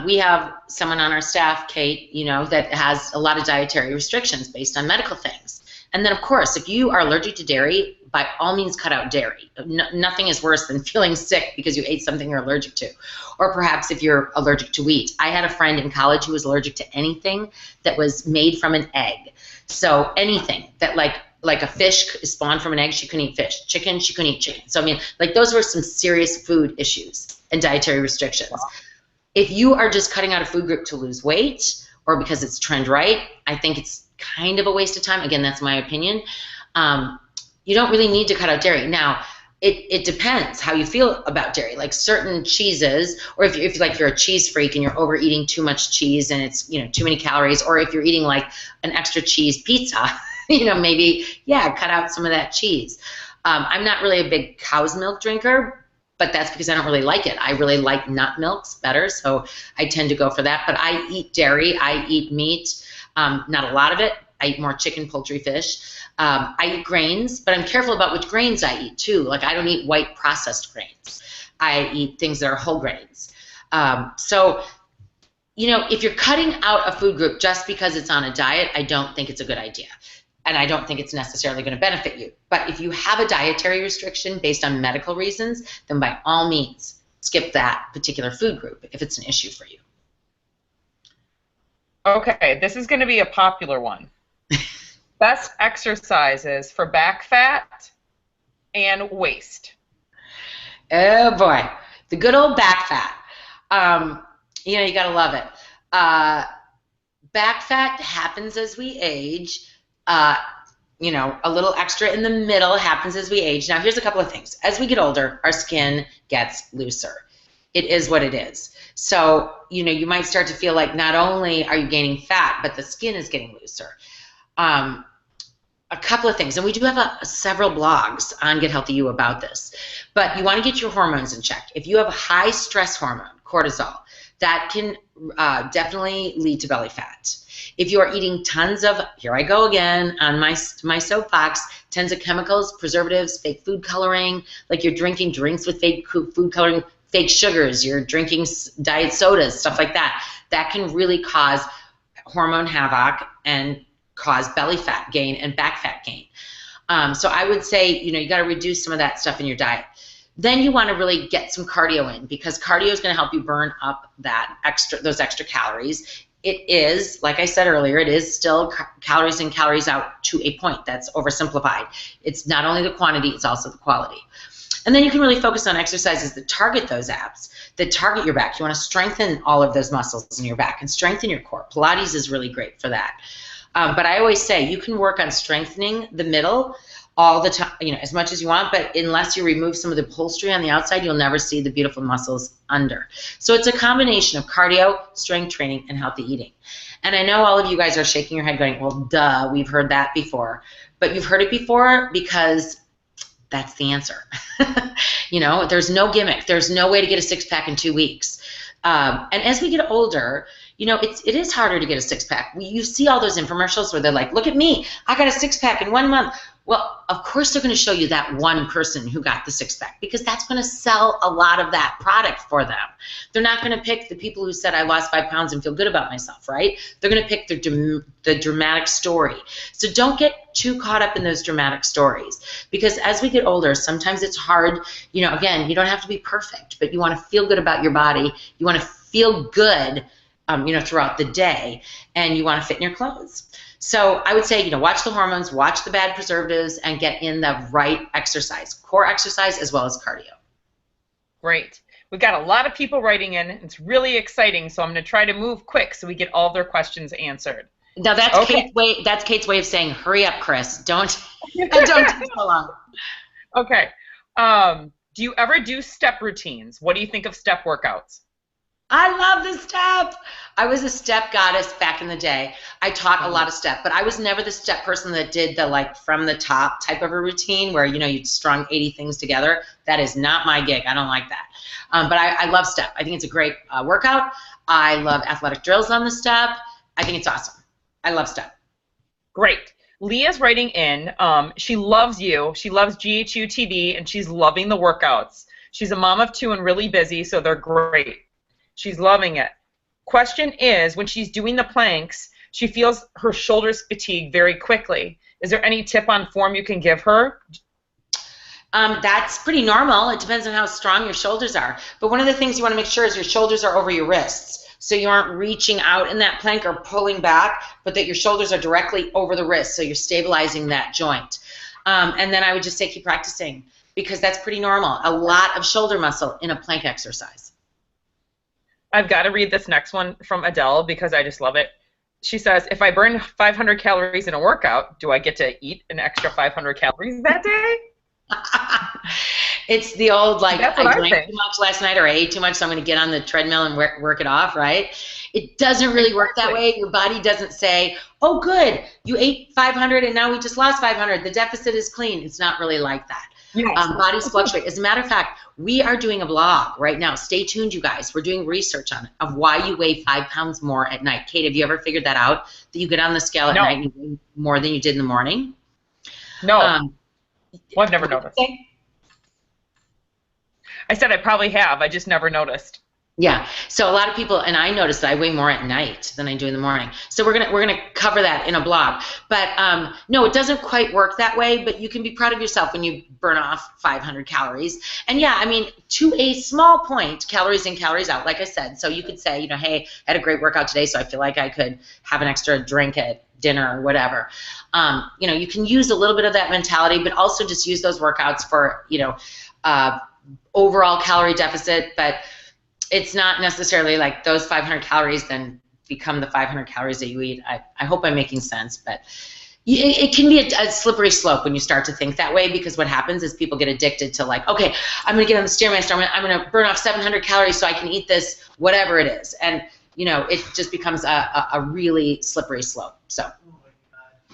We have someone on our staff, Kate, that has a lot of dietary restrictions based on medical things. And then, of course, if you are allergic to dairy, by all means cut out dairy. Nothing is worse than feeling sick because you ate something you're allergic to. Or perhaps if you're allergic to wheat. I had a friend in college who was allergic to anything that was made from an egg. So anything that like a fish spawned from an egg, she couldn't eat fish. Chicken, she couldn't eat chicken. So I mean, like those were some serious food issues and dietary restrictions. Wow. If you are just cutting out a food group to lose weight or because it's trend right, I think it's kind of a waste of time. Again, that's my opinion. You don't really need to cut out dairy. Now, it depends how you feel about dairy. Like certain cheeses, or if you're a cheese freak and you're overeating too much cheese and it's too many calories, or if you're eating like an extra cheese pizza, maybe cut out some of that cheese. I'm not really a big cow's milk drinker, but that's because I don't really like it. I really like nut milks better, so I tend to go for that. But I eat dairy, I eat meat, not a lot of it. I eat more chicken, poultry, fish. I eat grains, but I'm careful about which grains I eat too. Like I don't eat white processed grains. I eat things that are whole grains. So if you're cutting out a food group just because it's on a diet, I don't think it's a good idea. And I don't think it's necessarily going to benefit you. But if you have a dietary restriction based on medical reasons, then by all means, skip that particular food group if it's an issue for you. Okay, this is going to be a popular one. Best exercises for back fat and waist. Oh boy, the good old back fat. You gotta love it. Back fat happens as we age. A little extra in the middle happens as we age. Now here's a couple of things. As we get older, our skin gets looser. It is what it is. So, you might start to feel like not only are you gaining fat, but the skin is getting looser. A couple of things, and we do have several blogs on Get Healthy You about this, but you want to get your hormones in check. If you have a high stress hormone, cortisol, that can definitely lead to belly fat. If you are eating tons of, here I go again on my soapbox, tons of chemicals, preservatives, fake food coloring, like you're drinking drinks with fake food coloring, fake sugars, you're drinking diet sodas, stuff like that, that can really cause hormone havoc and cause belly fat gain and back fat gain. So I would say, you got to reduce some of that stuff in your diet. Then you want to really get some cardio in, because cardio is going to help you burn up those extra calories. It is, like I said earlier, it is still calories in, calories out to a point. That's oversimplified. It's not only the quantity, it's also the quality. And then you can really focus on exercises that target those abs, that target your back. You want to strengthen all of those muscles in your back and strengthen your core. Pilates is really great for that. But I always say you can work on strengthening the middle all the time, as much as you want, but unless you remove some of the upholstery on the outside, you'll never see the beautiful muscles under. So it's a combination of cardio, strength training, and healthy eating. And I know all of you guys are shaking your head going, well, duh, we've heard that before. But you've heard it before because that's the answer. There's no gimmick. There's no way to get a six-pack in 2 weeks. And as we get older, it is harder to get a six-pack. You see all those infomercials where they're like, look at me, I got a six-pack in 1 month. Well, of course they're going to show you that one person who got the six-pack, because that's going to sell a lot of that product for them. They're not going to pick the people who said, I lost 5 pounds and feel good about myself, right? They're going to pick the dramatic story. So don't get too caught up in those dramatic stories, because as we get older, sometimes it's hard. Again, you don't have to be perfect, but you want to feel good about your body. You want to feel good throughout the day, and you want to fit in your clothes. So I would say, watch the hormones, watch the bad preservatives, and get in the right exercise, core exercise as well as cardio. Great. We've got a lot of people writing in. It's really exciting, so I'm going to try to move quick so we get all their questions answered. Now that's okay. Kate's way of saying, hurry up, Chris. Don't take so long. Okay. Do you ever do step routines? What do you think of step workouts? I love the step. I was a step goddess back in the day. I taught a lot of step, but I was never the step person that did the from the top type of a routine where you'd strung 80 things together. That is not my gig. I don't like that. But I love step. I think it's a great workout. I love athletic drills on the step. I think it's awesome. I love step. Great. Leah's writing in. She loves you. She loves GHU TV, and she's loving the workouts. She's a mom of 2 and really busy, so they're great. She's loving it. Question is, when she's doing the planks, she feels her shoulders fatigue very quickly. Is there any tip on form you can give her? That's pretty normal. It depends on how strong your shoulders are. But one of the things you want to make sure is your shoulders are over your wrists. so you aren't reaching out in that plank or pulling back, but that your shoulders are directly over the wrist, so you're stabilizing that joint. And then I would just say keep practicing, because that's pretty normal. A lot of shoulder muscle in a plank exercise. I've got to read this next one from Adele because I just love it. She says, if I burn 500 calories in a workout, do I get to eat an extra 500 calories that day? It's the old, like, That's what I I drank think. too much last night, or I ate too much, so I'm going to get on the treadmill and work it off, right? It doesn't really work that way. Your body doesn't say, oh, good, you ate 500 and now we just lost 500. The deficit is clean. It's not really like that. Yes. Bodies fluctuate. As a matter of fact, we are doing a blog right now. Stay tuned, you guys. We're doing research on it, of why you weigh 5 pounds more at night. Kate, have you ever figured that out, that you get on the scale at night and you weigh more than you did in the morning? No. Well, I've never noticed. I said I probably have. I just never noticed. Yeah. So a lot of people, and I noticed that I weigh more at night than I do in the morning. So we're gonna cover that in a blog. But no, it doesn't quite work that way. But you can be proud of yourself when you burn off 500 calories. And yeah, I mean, to a small point, calories in, calories out, like I said. So you could say, you know, hey, I had a great workout today, so I feel like I could have an extra drink at dinner or whatever. You know, you can use a little bit of that mentality, but also just use those workouts for, you know, overall calorie deficit. But it's not necessarily like those 500 calories then become the 500 calories that you eat. I hope I'm making sense, but it can be a slippery slope when you start to think that way, because what happens is people get addicted to, like, okay, I'm going to get on the Stairmaster, I'm going to burn off 700 calories so I can eat this, whatever it is. And, you know, it just becomes a really slippery slope. So.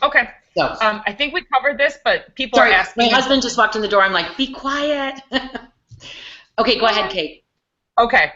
Okay. So, I think we covered this, but people are asking. My husband just walked in the door. I'm like, be quiet. Okay, go ahead, Kate. Okay.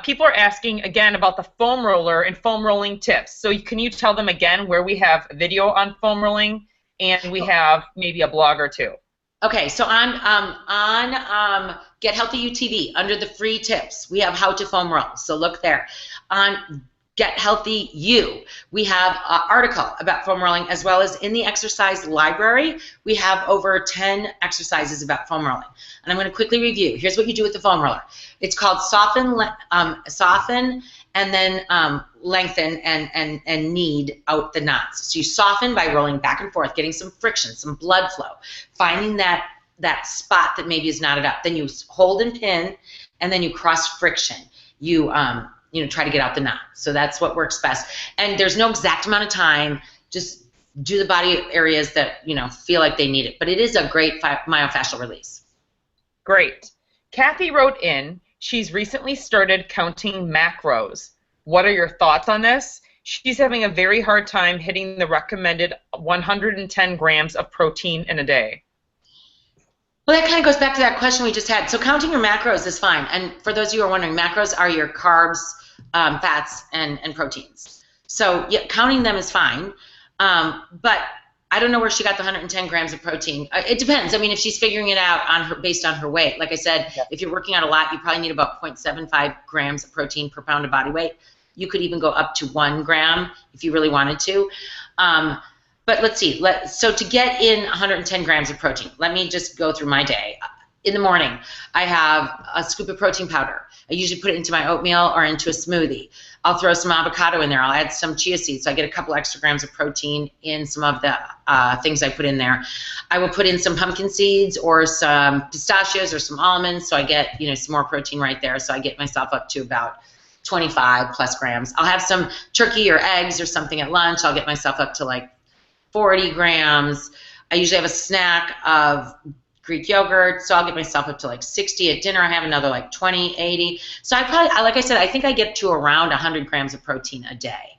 People are asking again about the foam roller and foam rolling tips. So can you tell them again where we have video on foam rolling and we have maybe a blog or two? Okay, so on Get Healthy UTV, under the free tips, we have how to foam roll. So look there. On Get Healthy U, we have an article about foam rolling, as well as in the exercise library, we have over 10 exercises about foam rolling. And I'm going to quickly review. Here's what you do with the foam roller. It's called soften, and then lengthen and knead out the knots. So you soften by rolling back and forth, getting some friction, some blood flow, finding that spot that maybe is knotted up. Then you hold and pin, and then you cross friction. You try to get out the knot. So that's what works best. And there's no exact amount of time. Just do the body areas that, you know, feel like they need it. But it is a great myofascial release. Great. Kathy wrote in, she's recently started counting macros. What are your thoughts on this? She's having a very hard time hitting the recommended 110 grams of protein in a day. Well, that kind of goes back to that question we just had. So counting your macros is fine. And for those of you who are wondering, macros are your carbs, fats, and proteins. So yeah, counting them is fine. But I don't know where she got the 110 grams of protein. It depends. I mean, if she's figuring it out based on her weight. Like I said, if you're working out a lot, you probably need about 0.75 grams of protein per pound of body weight. You could even go up to 1 gram if you really wanted to. But let's see. So to get in 110 grams of protein, let me just go through my day. In the morning, I have a scoop of protein powder. I usually put it into my oatmeal or into a smoothie. I'll throw some avocado in there. I'll add some chia seeds, so I get a couple extra grams of protein in some of the things I put in there. I will put in some pumpkin seeds or some pistachios or some almonds, so I get, you know, some more protein right there. So I get myself up to about 25 plus grams. I'll have some turkey or eggs or something at lunch. I'll get myself up to like 40 grams. I usually have a snack of Greek yogurt, so I'll get myself up to like 60 at dinner. I have another like 20, 80. So I probably, like I said, I think I get to around 100 grams of protein a day.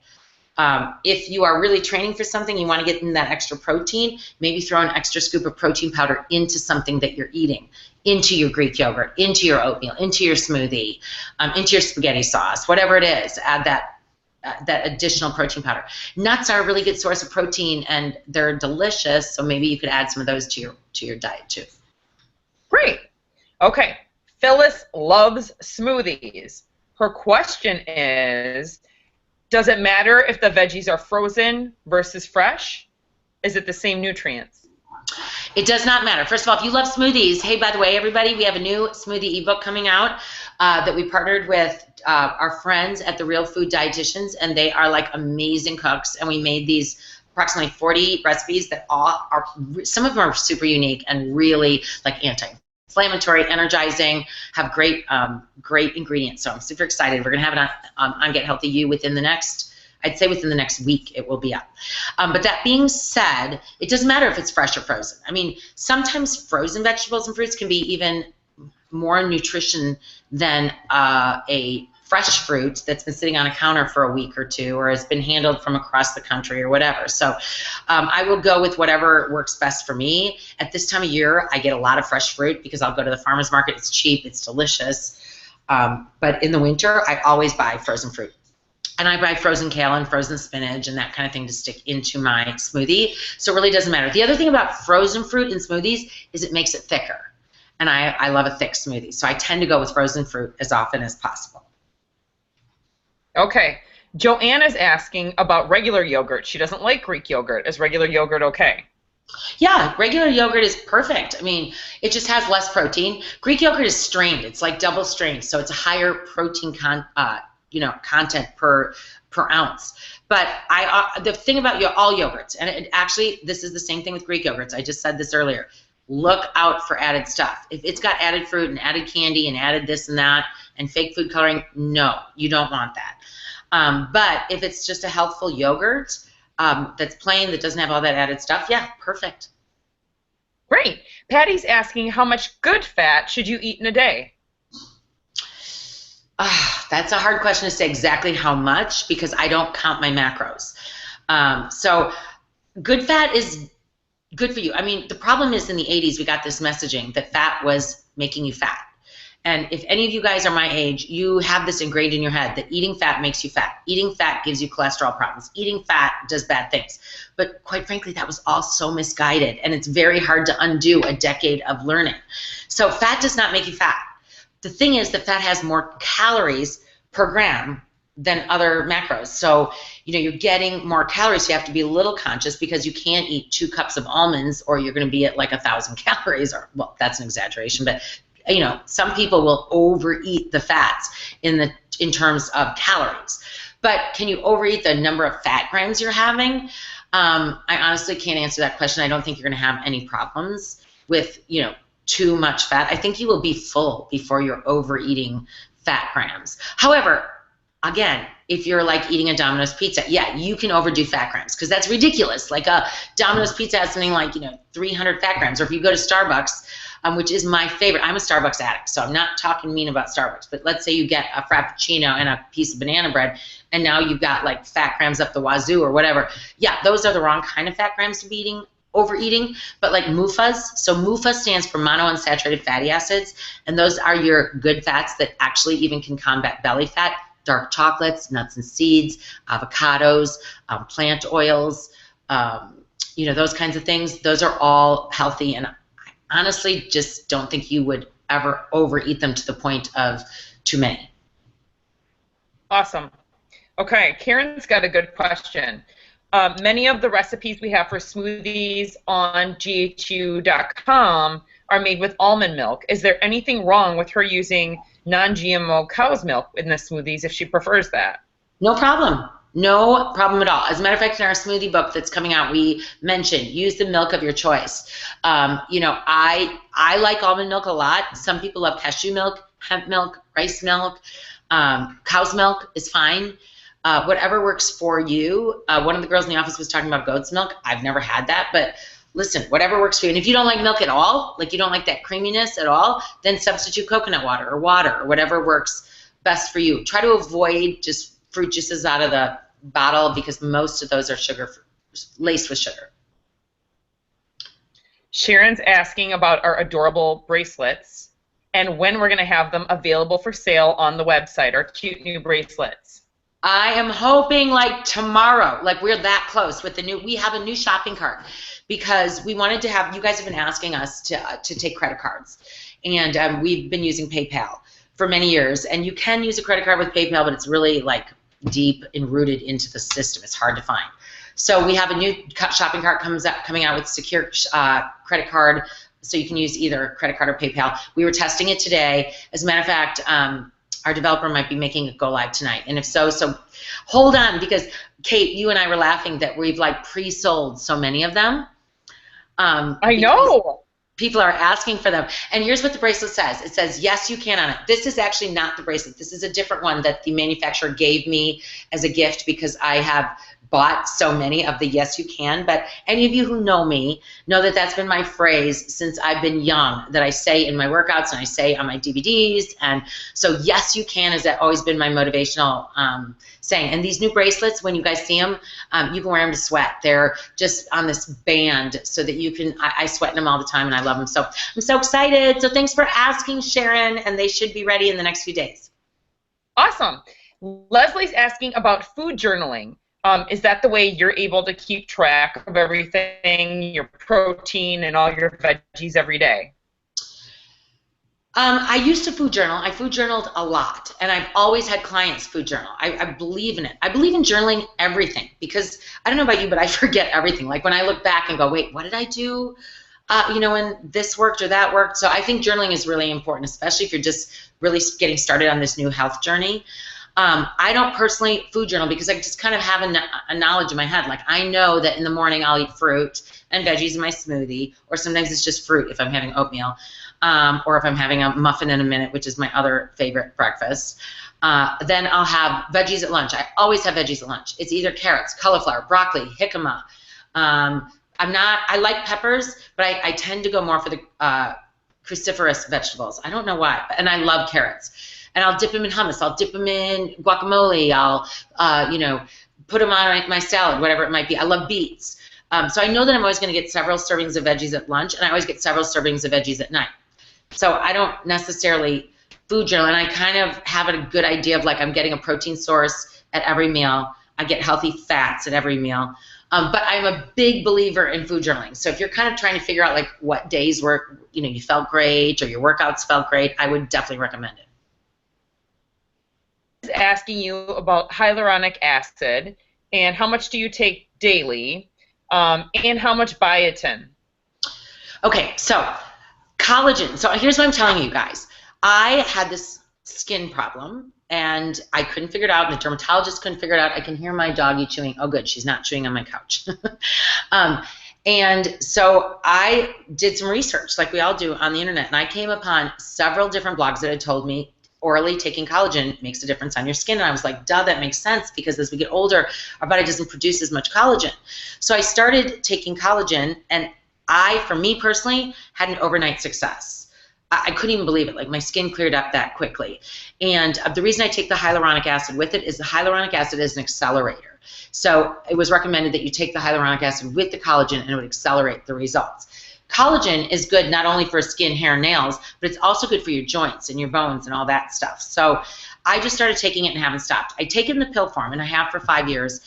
If you are really training for something, you want to get in that extra protein, maybe throw an extra scoop of protein powder into something that you're eating, into your Greek yogurt, into your oatmeal, into your smoothie, into your spaghetti sauce, whatever it is. Add that additional protein powder. Nuts are a really good source of protein, and they're delicious, so maybe you could add some of those to your diet too. Great. Okay. Phyllis loves smoothies. Her question is, does it matter if the veggies are frozen versus fresh? Is it the same nutrients? It does not matter. First of all, if you love smoothies, hey, by the way, everybody, we have a new smoothie ebook coming out that we partnered with our friends at the Real Food Dietitians, and they are like amazing cooks, and we made these approximately 40 recipes that all are, some of them are super unique and really like anti-inflammatory, energizing, have great great ingredients. So I'm super excited. We're going to have it on Get Healthy You within the next, I'd say within the next week it will be up. But that being said, it doesn't matter if it's fresh or frozen. I mean, sometimes frozen vegetables and fruits can be even more nutrition than a fresh fruit that's been sitting on a counter for a week or two or has been handled from across the country or whatever. So I will go with whatever works best for me. At this time of year, I get a lot of fresh fruit because I'll go to the farmer's market. It's cheap. It's delicious. But in the winter, I always buy frozen fruit. And I buy frozen kale and frozen spinach and that kind of thing to stick into my smoothie. So it really doesn't matter. The other thing about frozen fruit in smoothies is it makes it thicker. And I love a thick smoothie. So I tend to go with frozen fruit as often as possible. Okay. Joanna's asking about regular yogurt. She doesn't like Greek yogurt. Is regular yogurt okay? Yeah, regular yogurt is perfect. I mean, it just has less protein. Greek yogurt is strained. It's like double strained, so it's a higher protein content per ounce. But the thing about all yogurts, and actually this is the same thing with Greek yogurts. I just said this earlier. Look out for added stuff. If it's got added fruit and added candy and added this and that and fake food coloring, no, you don't want that. But if it's just a healthful yogurt that's plain, that doesn't have all that added stuff, yeah, perfect. Great. Patty's asking, how much good fat should you eat in a day? That's a hard question to say exactly how much because I don't count my macros. So good fat is good for you. I mean, the problem is in the 80s we got this messaging that fat was making you fat. And if any of you guys are my age, you have this ingrained in your head that eating fat makes you fat. Eating fat gives you cholesterol problems. Eating fat does bad things. But quite frankly, that was all so misguided, and it's very hard to undo a decade of learning. So fat does not make you fat. The thing is that fat has more calories per gram than other macros. So, you're getting more calories. So you have to be a little conscious because you can't eat 2 cups of almonds or you're going to be at like 1,000 calories. Or, well, that's an exaggeration, but some people will overeat the fats in terms of calories. But can you overeat the number of fat grams you're having? I honestly can't answer that question. I don't think you're going to have any problems with, too much fat. I think you will be full before you're overeating fat grams. However, again, if you're like eating a Domino's pizza, yeah, you can overdo fat grams because that's ridiculous. Like a Domino's pizza has something like 300 fat grams. Or if you go to Starbucks, which is my favorite. I'm a Starbucks addict, so I'm not talking mean about Starbucks. But let's say you get a Frappuccino and a piece of banana bread, and now you've got like fat grams up the wazoo or whatever. Yeah, those are the wrong kind of fat grams to be overeating. But like MUFAs, so MUFA stands for monounsaturated fatty acids, and those are your good fats that actually even can combat belly fat. Dark chocolates, nuts and seeds, avocados, plant oils, those kinds of things. Those are all healthy, and I honestly just don't think you would ever overeat them to the point of too many. Awesome. Okay, Karen's got a good question. Many of the recipes we have for smoothies on GHU.com are made with almond milk. Is there anything wrong with her using non-GMO cow's milk in the smoothies if she prefers that? No problem. No problem at all. As a matter of fact, in our smoothie book that's coming out, we mentioned use the milk of your choice. I like almond milk a lot. Some people love cashew milk, hemp milk, rice milk. Cow's milk is fine. Whatever works for you. One of the girls in the office was talking about goat's milk. I've never had that, but listen, whatever works for you. And if you don't like milk at all, like you don't like that creaminess at all, then substitute coconut water or whatever works best for you. Try to avoid just fruit juices out of the bottle because most of those are laced with sugar. Sharon's asking about our adorable bracelets and when we're going to have them available for sale on the website, our cute new bracelets. I am hoping like tomorrow, like we're that close with we have a new shopping cart because we wanted to have, you guys have been asking us to take credit cards, and we've been using PayPal for many years, and you can use a credit card with PayPal, but it's really like deep and rooted into the system. It's hard to find. So we have a new shopping cart coming out with secure credit card, so you can use either credit card or PayPal. We were testing it today. As a matter of fact, our developer might be making it go live tonight. And if so hold on, because Kate, you and I were laughing that we've like pre-sold so many of them. I know. People are asking for them. And here's what the bracelet says. It says, yes, you can on it. This is actually not the bracelet. This is a different one that the manufacturer gave me as a gift because I have bought so many of the yes, you can. But any of you who know me know that that's been my phrase since I've been young, that I say in my workouts and I say on my DVDs. And so yes, you can has always been my motivational saying. And these new bracelets, when you guys see them, you can wear them to sweat. They're just on this band so that you can, I sweat in them all the time and I love them. So I'm so excited. So thanks for asking, Sharon, and they should be ready in the next few days. Awesome. Leslie's asking about food journaling. Is that the way you're able to keep track of everything, your protein and all your veggies every day? I used to food journal. I food journaled a lot, and I've always had clients food journal. I believe in it. I believe in journaling everything because I don't know about you, but I forget everything. Like when I look back and go, wait, what did I do? You know, when this worked or that worked. So I think journaling is really important, especially if you're just really getting started on this new health journey. I don't personally food journal because I just kind of have a knowledge in my head. Like I know that in the morning I'll eat fruit and veggies in my smoothie, or sometimes it's just fruit if I'm having oatmeal, or if I'm having a muffin in a minute, which is my other favorite breakfast. Then I'll have veggies at lunch. I always have veggies at lunch. It's either carrots, cauliflower, broccoli, jicama. I like peppers, but I tend to go more for the cruciferous vegetables. I don't know why, and I love carrots. And I'll dip them in hummus. I'll dip them in guacamole. I'll, put them on my salad, whatever it might be. I love beets. So I know that I'm always going to get several servings of veggies at lunch, and I always get several servings of veggies at night. So I don't necessarily food journal, and I kind of have a good idea of like I'm getting a protein source at every meal. I get healthy fats at every meal. But I'm a big believer in food journaling. So if you're kind of trying to figure out like what days were, you felt great or your workouts felt great, I would definitely recommend it. Asking you about hyaluronic acid and how much do you take daily, and how much biotin? Okay, so collagen. So here's what I'm telling you guys. I had this skin problem and I couldn't figure it out, and the dermatologist couldn't figure it out. I can hear my doggy chewing. Oh, good, she's not chewing on my couch. And so I did some research like we all do on the internet, and I came upon several different blogs that had told me orally taking collagen makes a difference on your skin. And I was like, duh, that makes sense because as we get older, our body doesn't produce as much collagen. So I started taking collagen, and for me personally, had an overnight success. I couldn't even believe it. Like my skin cleared up that quickly. And the reason I take the hyaluronic acid with it is the hyaluronic acid is an accelerator. So it was recommended that you take the hyaluronic acid with the collagen and it would accelerate the results. Collagen is good not only for skin, hair, nails, but it's also good for your joints and your bones and all that stuff. So I just started taking it and haven't stopped. I take it in the pill form, and I have for 5 years.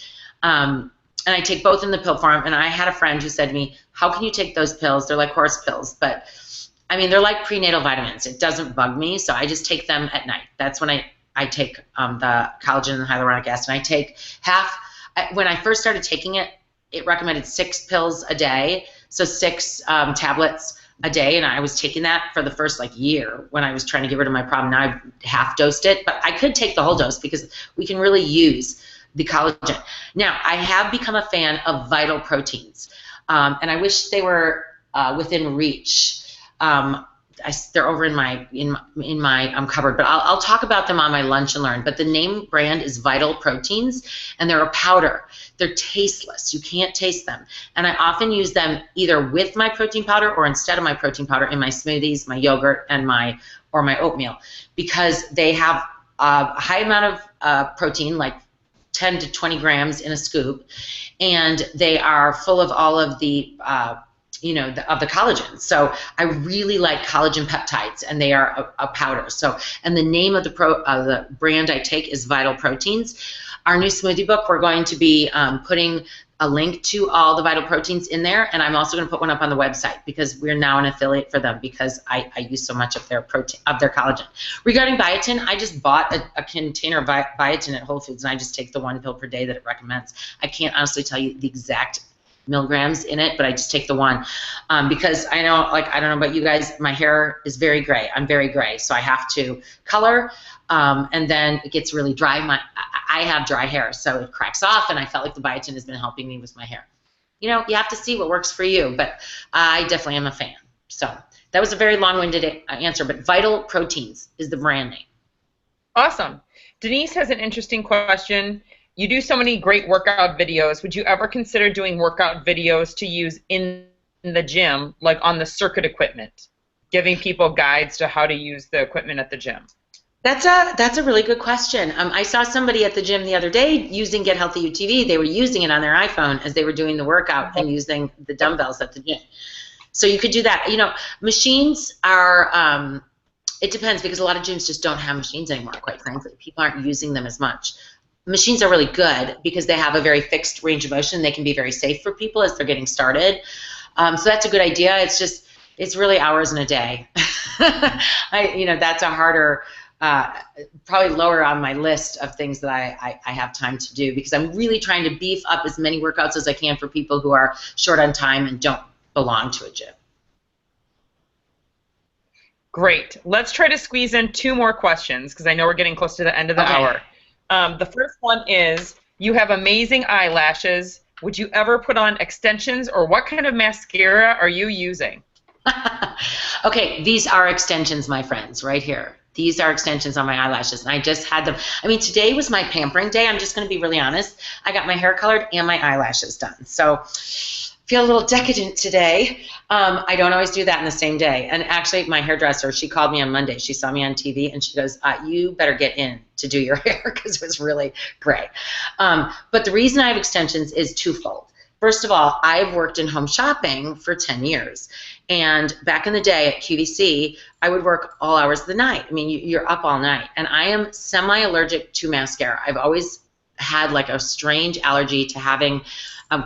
And I take both in the pill form. And I had a friend who said to me, how can you take those pills? They're like horse pills. But, I mean, they're like prenatal vitamins. It doesn't bug me, so I just take them at night. That's when I take the collagen and the hyaluronic acid. And I take half. When I first started taking it, it recommended 6 pills a day. So 6 tablets a day, and I was taking that for the first year when I was trying to get rid of my problem. Now I've half dosed it, but I could take the whole dose because we can really use the collagen. Now I have become a fan of Vital proteins, and I wish they were within reach. They're over in my cupboard, but I'll talk about them on my Lunch and Learn. But the name brand is Vital Proteins, and they're a powder. They're tasteless. You can't taste them. And I often use them either with my protein powder or instead of my protein powder in my smoothies, my yogurt, and my oatmeal, because they have a high amount of protein, like 10 to 20 grams in a scoop, and they are full of all of the of the collagen. So I really like collagen peptides, and they are a powder. So, and the name of the brand I take is Vital Proteins. Our new smoothie book, we're going to be putting a link to all the vital proteins in there, and I'm also going to put one up on the website because we're now an affiliate for them because I use so much of their protein, of their collagen. Regarding biotin, I just bought a container of biotin at Whole Foods, and I just take the 1 pill per day that it recommends. I can't honestly tell you the exact milligrams in it, but I just take the one because I know, like, I don't know about you guys, my hair is very gray. I'm very gray, so I have to color, and then it gets really dry. I have dry hair, so it cracks off, and I felt like the biotin has been helping me with my hair. You know, you have to see what works for you, but I definitely am a fan. So that was a very long-winded answer, but Vital Proteins is the brand name. Awesome. Denise has an interesting question. You do so many great workout videos. Would you ever consider doing workout videos to use in the gym, like on the circuit equipment, giving people guides to how to use the equipment at the gym? That's a really good question. I saw somebody at the gym the other day using Get Healthy UTV. They were using it on their iPhone as they were doing the workout and using the dumbbells at the gym. So you could do that. You know, machines are, it depends because a lot of gyms just don't have machines anymore, quite frankly. People aren't using them as much. Machines are really good because they have a very fixed range of motion. They can be very safe for people as they're getting started. So that's a good idea. It's just, it's really hours in a day. You know, that's a harder, probably lower on my list of things that I have time to do because I'm really trying to beef up as many workouts as I can for people who are short on time and don't belong to a gym. Great. Let's try to squeeze in 2 more questions because I know we're getting close to the end of the hour. The first one is, you have amazing eyelashes. Would you ever put on extensions, or what kind of mascara are you using? Okay, these are extensions, my friends, right here. These are extensions on my eyelashes, and I just had them. I mean, today was my pampering day. I'm just going to be really honest. I got my hair colored and my eyelashes done. So feel a little decadent today. I don't always do that in the same day. And actually, my hairdresser, she called me on Monday. She saw me on TV, and she goes, you better get in to do your hair because it was really gray. But the reason I have extensions is twofold. First of all, I've worked in home shopping for 10 years. And back in the day at QVC, I would work all hours of the night. I mean, you're up all night. And I am semi-allergic to mascara. I've always had like a strange allergy to having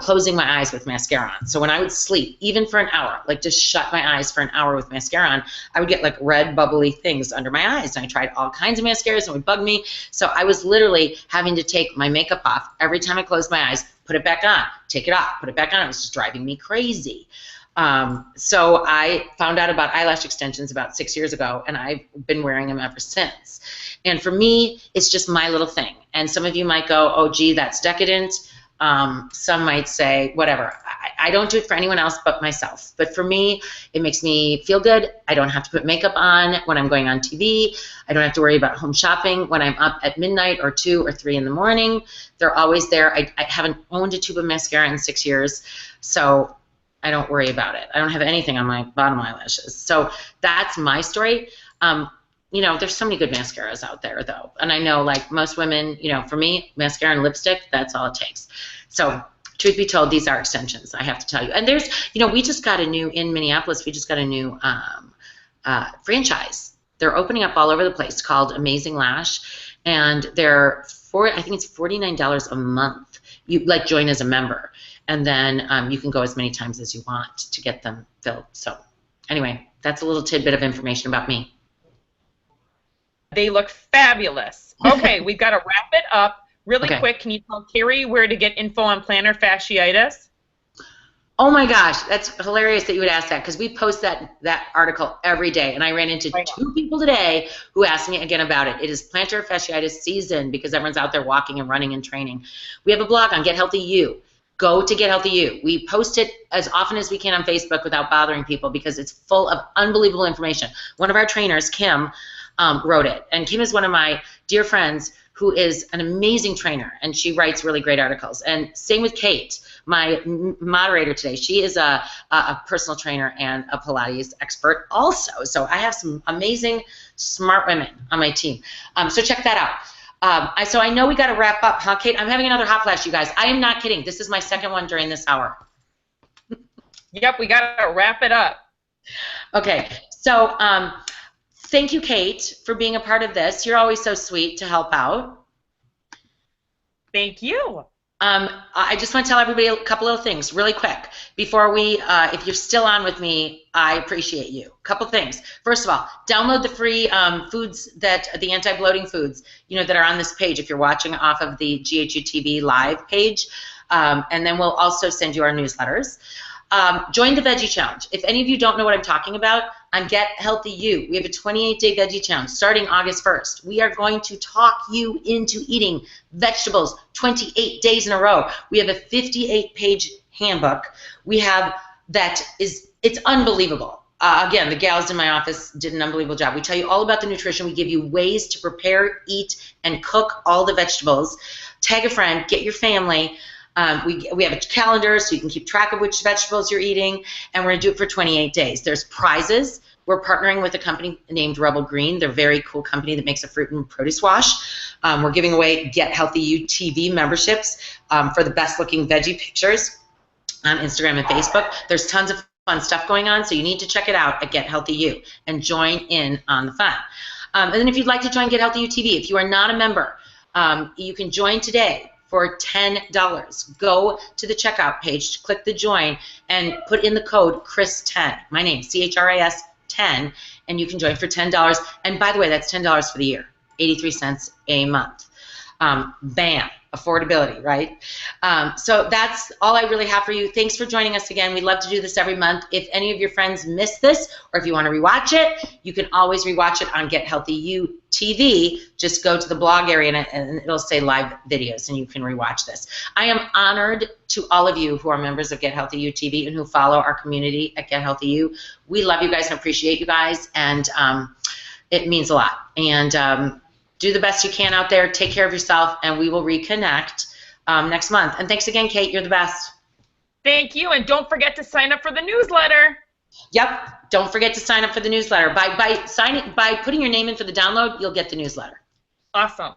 closing my eyes with mascara on. So when I would sleep, even for an hour, like just shut my eyes for an hour with mascara on, I would get like red bubbly things under my eyes. And I tried all kinds of mascaras and it would bug me. So I was literally having to take my makeup off every time I closed my eyes, put it back on, take it off, put it back on. It was just driving me crazy. So I found out about eyelash extensions about 6 years ago, and I've been wearing them ever since. And for me, it's just my little thing. And some of you might go, oh, gee, that's decadent. Some might say, whatever. I don't do it for anyone else but myself. But for me, it makes me feel good. I don't have to put makeup on when I'm going on TV. I don't have to worry about home shopping when I'm up at midnight or 2 or 3 in the morning. They're always there. I haven't owned a tube of mascara in 6 years, so I don't worry about it. I don't have anything on my bottom eyelashes. So that's my story. You know, there's so many good mascaras out there, though. And I know, like, most women, you know, for me, mascara and lipstick, that's all it takes. So, truth be told, these are extensions, I have to tell you. And there's, you know, we just got a new, in Minneapolis, we just got a new franchise. They're opening up all over the place called Amazing Lash. And they're, I think it's $49 a month. You, like, join as a member. And then you can go as many times as you want to get them filled. So, anyway, that's a little tidbit of information about me. They look fabulous. Okay, we've got to wrap it up really quick. Can you tell Carrie where to get info on plantar fasciitis? Oh my gosh, that's hilarious that you would ask that because we post that article every day, and I ran into 2 people today who asked me again about it. It is plantar fasciitis season because everyone's out there walking and running and training. We have a blog on Get Healthy U. Go to Get Healthy U. We post it as often as we can on Facebook without bothering people because it's full of unbelievable information. One of our trainers, Kim, wrote it. And Kim is one of my dear friends who is an amazing trainer, and she writes really great articles. And same with Kate, my moderator today. She is a personal trainer and a Pilates expert also. So I have some amazing, smart women on my team. So check that out. So I know we got to wrap up, huh, Kate? I'm having another hot flash, you guys. I am not kidding. This is my second one during this hour. Yep, we got to wrap it up. Okay, so thank you, Kate, for being a part of this. You're always so sweet to help out. Thank you. I just want to tell everybody a couple little things really quick before we, if you're still on with me, I appreciate you. A couple things. First of all, download the free foods the anti-bloating foods, that are on this page if you're watching off of the GHU TV live page. And then we'll also send you our newsletters. Join the Veggie Challenge. If any of you don't know what I'm talking about, on Get Healthy You, we have a 28-day Veggie Challenge starting August 1st. We are going to talk you into eating vegetables 28 days in a row. We have a 58-page handbook. We have it's unbelievable. Again, the gals in my office did an unbelievable job. We tell you all about the nutrition. We give you ways to prepare, eat, and cook all the vegetables. Tag a friend, get your family. We have a calendar so you can keep track of which vegetables you're eating, and we're going to do it for 28 days. There's prizes. We're partnering with a company named Rebel Green. They're a very cool company that makes a fruit and produce wash. We're giving away Get Healthy UTV memberships for the best-looking veggie pictures on Instagram and Facebook. There's tons of fun stuff going on, so you need to check it out at Get Healthy U and join in on the fun. And then if you'd like to join Get Healthy UTV, if you are not a member, you can join today for $10. Go to the checkout page, click the join, and put in the code CHRIS10, my name, CHRIS 10, and you can join for $10. And by the way, that's $10 for the year, 83 cents a month. Bam, affordability, right? So that's all I really have for you. Thanks for joining us again. We love to do this every month. If any of your friends missed this, or if you want to rewatch it, you can always rewatch it on Get Healthy You TV. Just go to the blog area and it'll say live videos, and you can rewatch this. I am honored to all of you who are members of Get Healthy You TV and who follow our community at Get Healthy You. We love you guys and appreciate you guys, and it means a lot. And do the best you can out there. Take care of yourself, and we will reconnect next month. And thanks again, Kate. You're the best. Thank you, and don't forget to sign up for the newsletter. Yep. Don't forget to sign up for the newsletter. By putting your name in for the download, you'll get the newsletter. Awesome.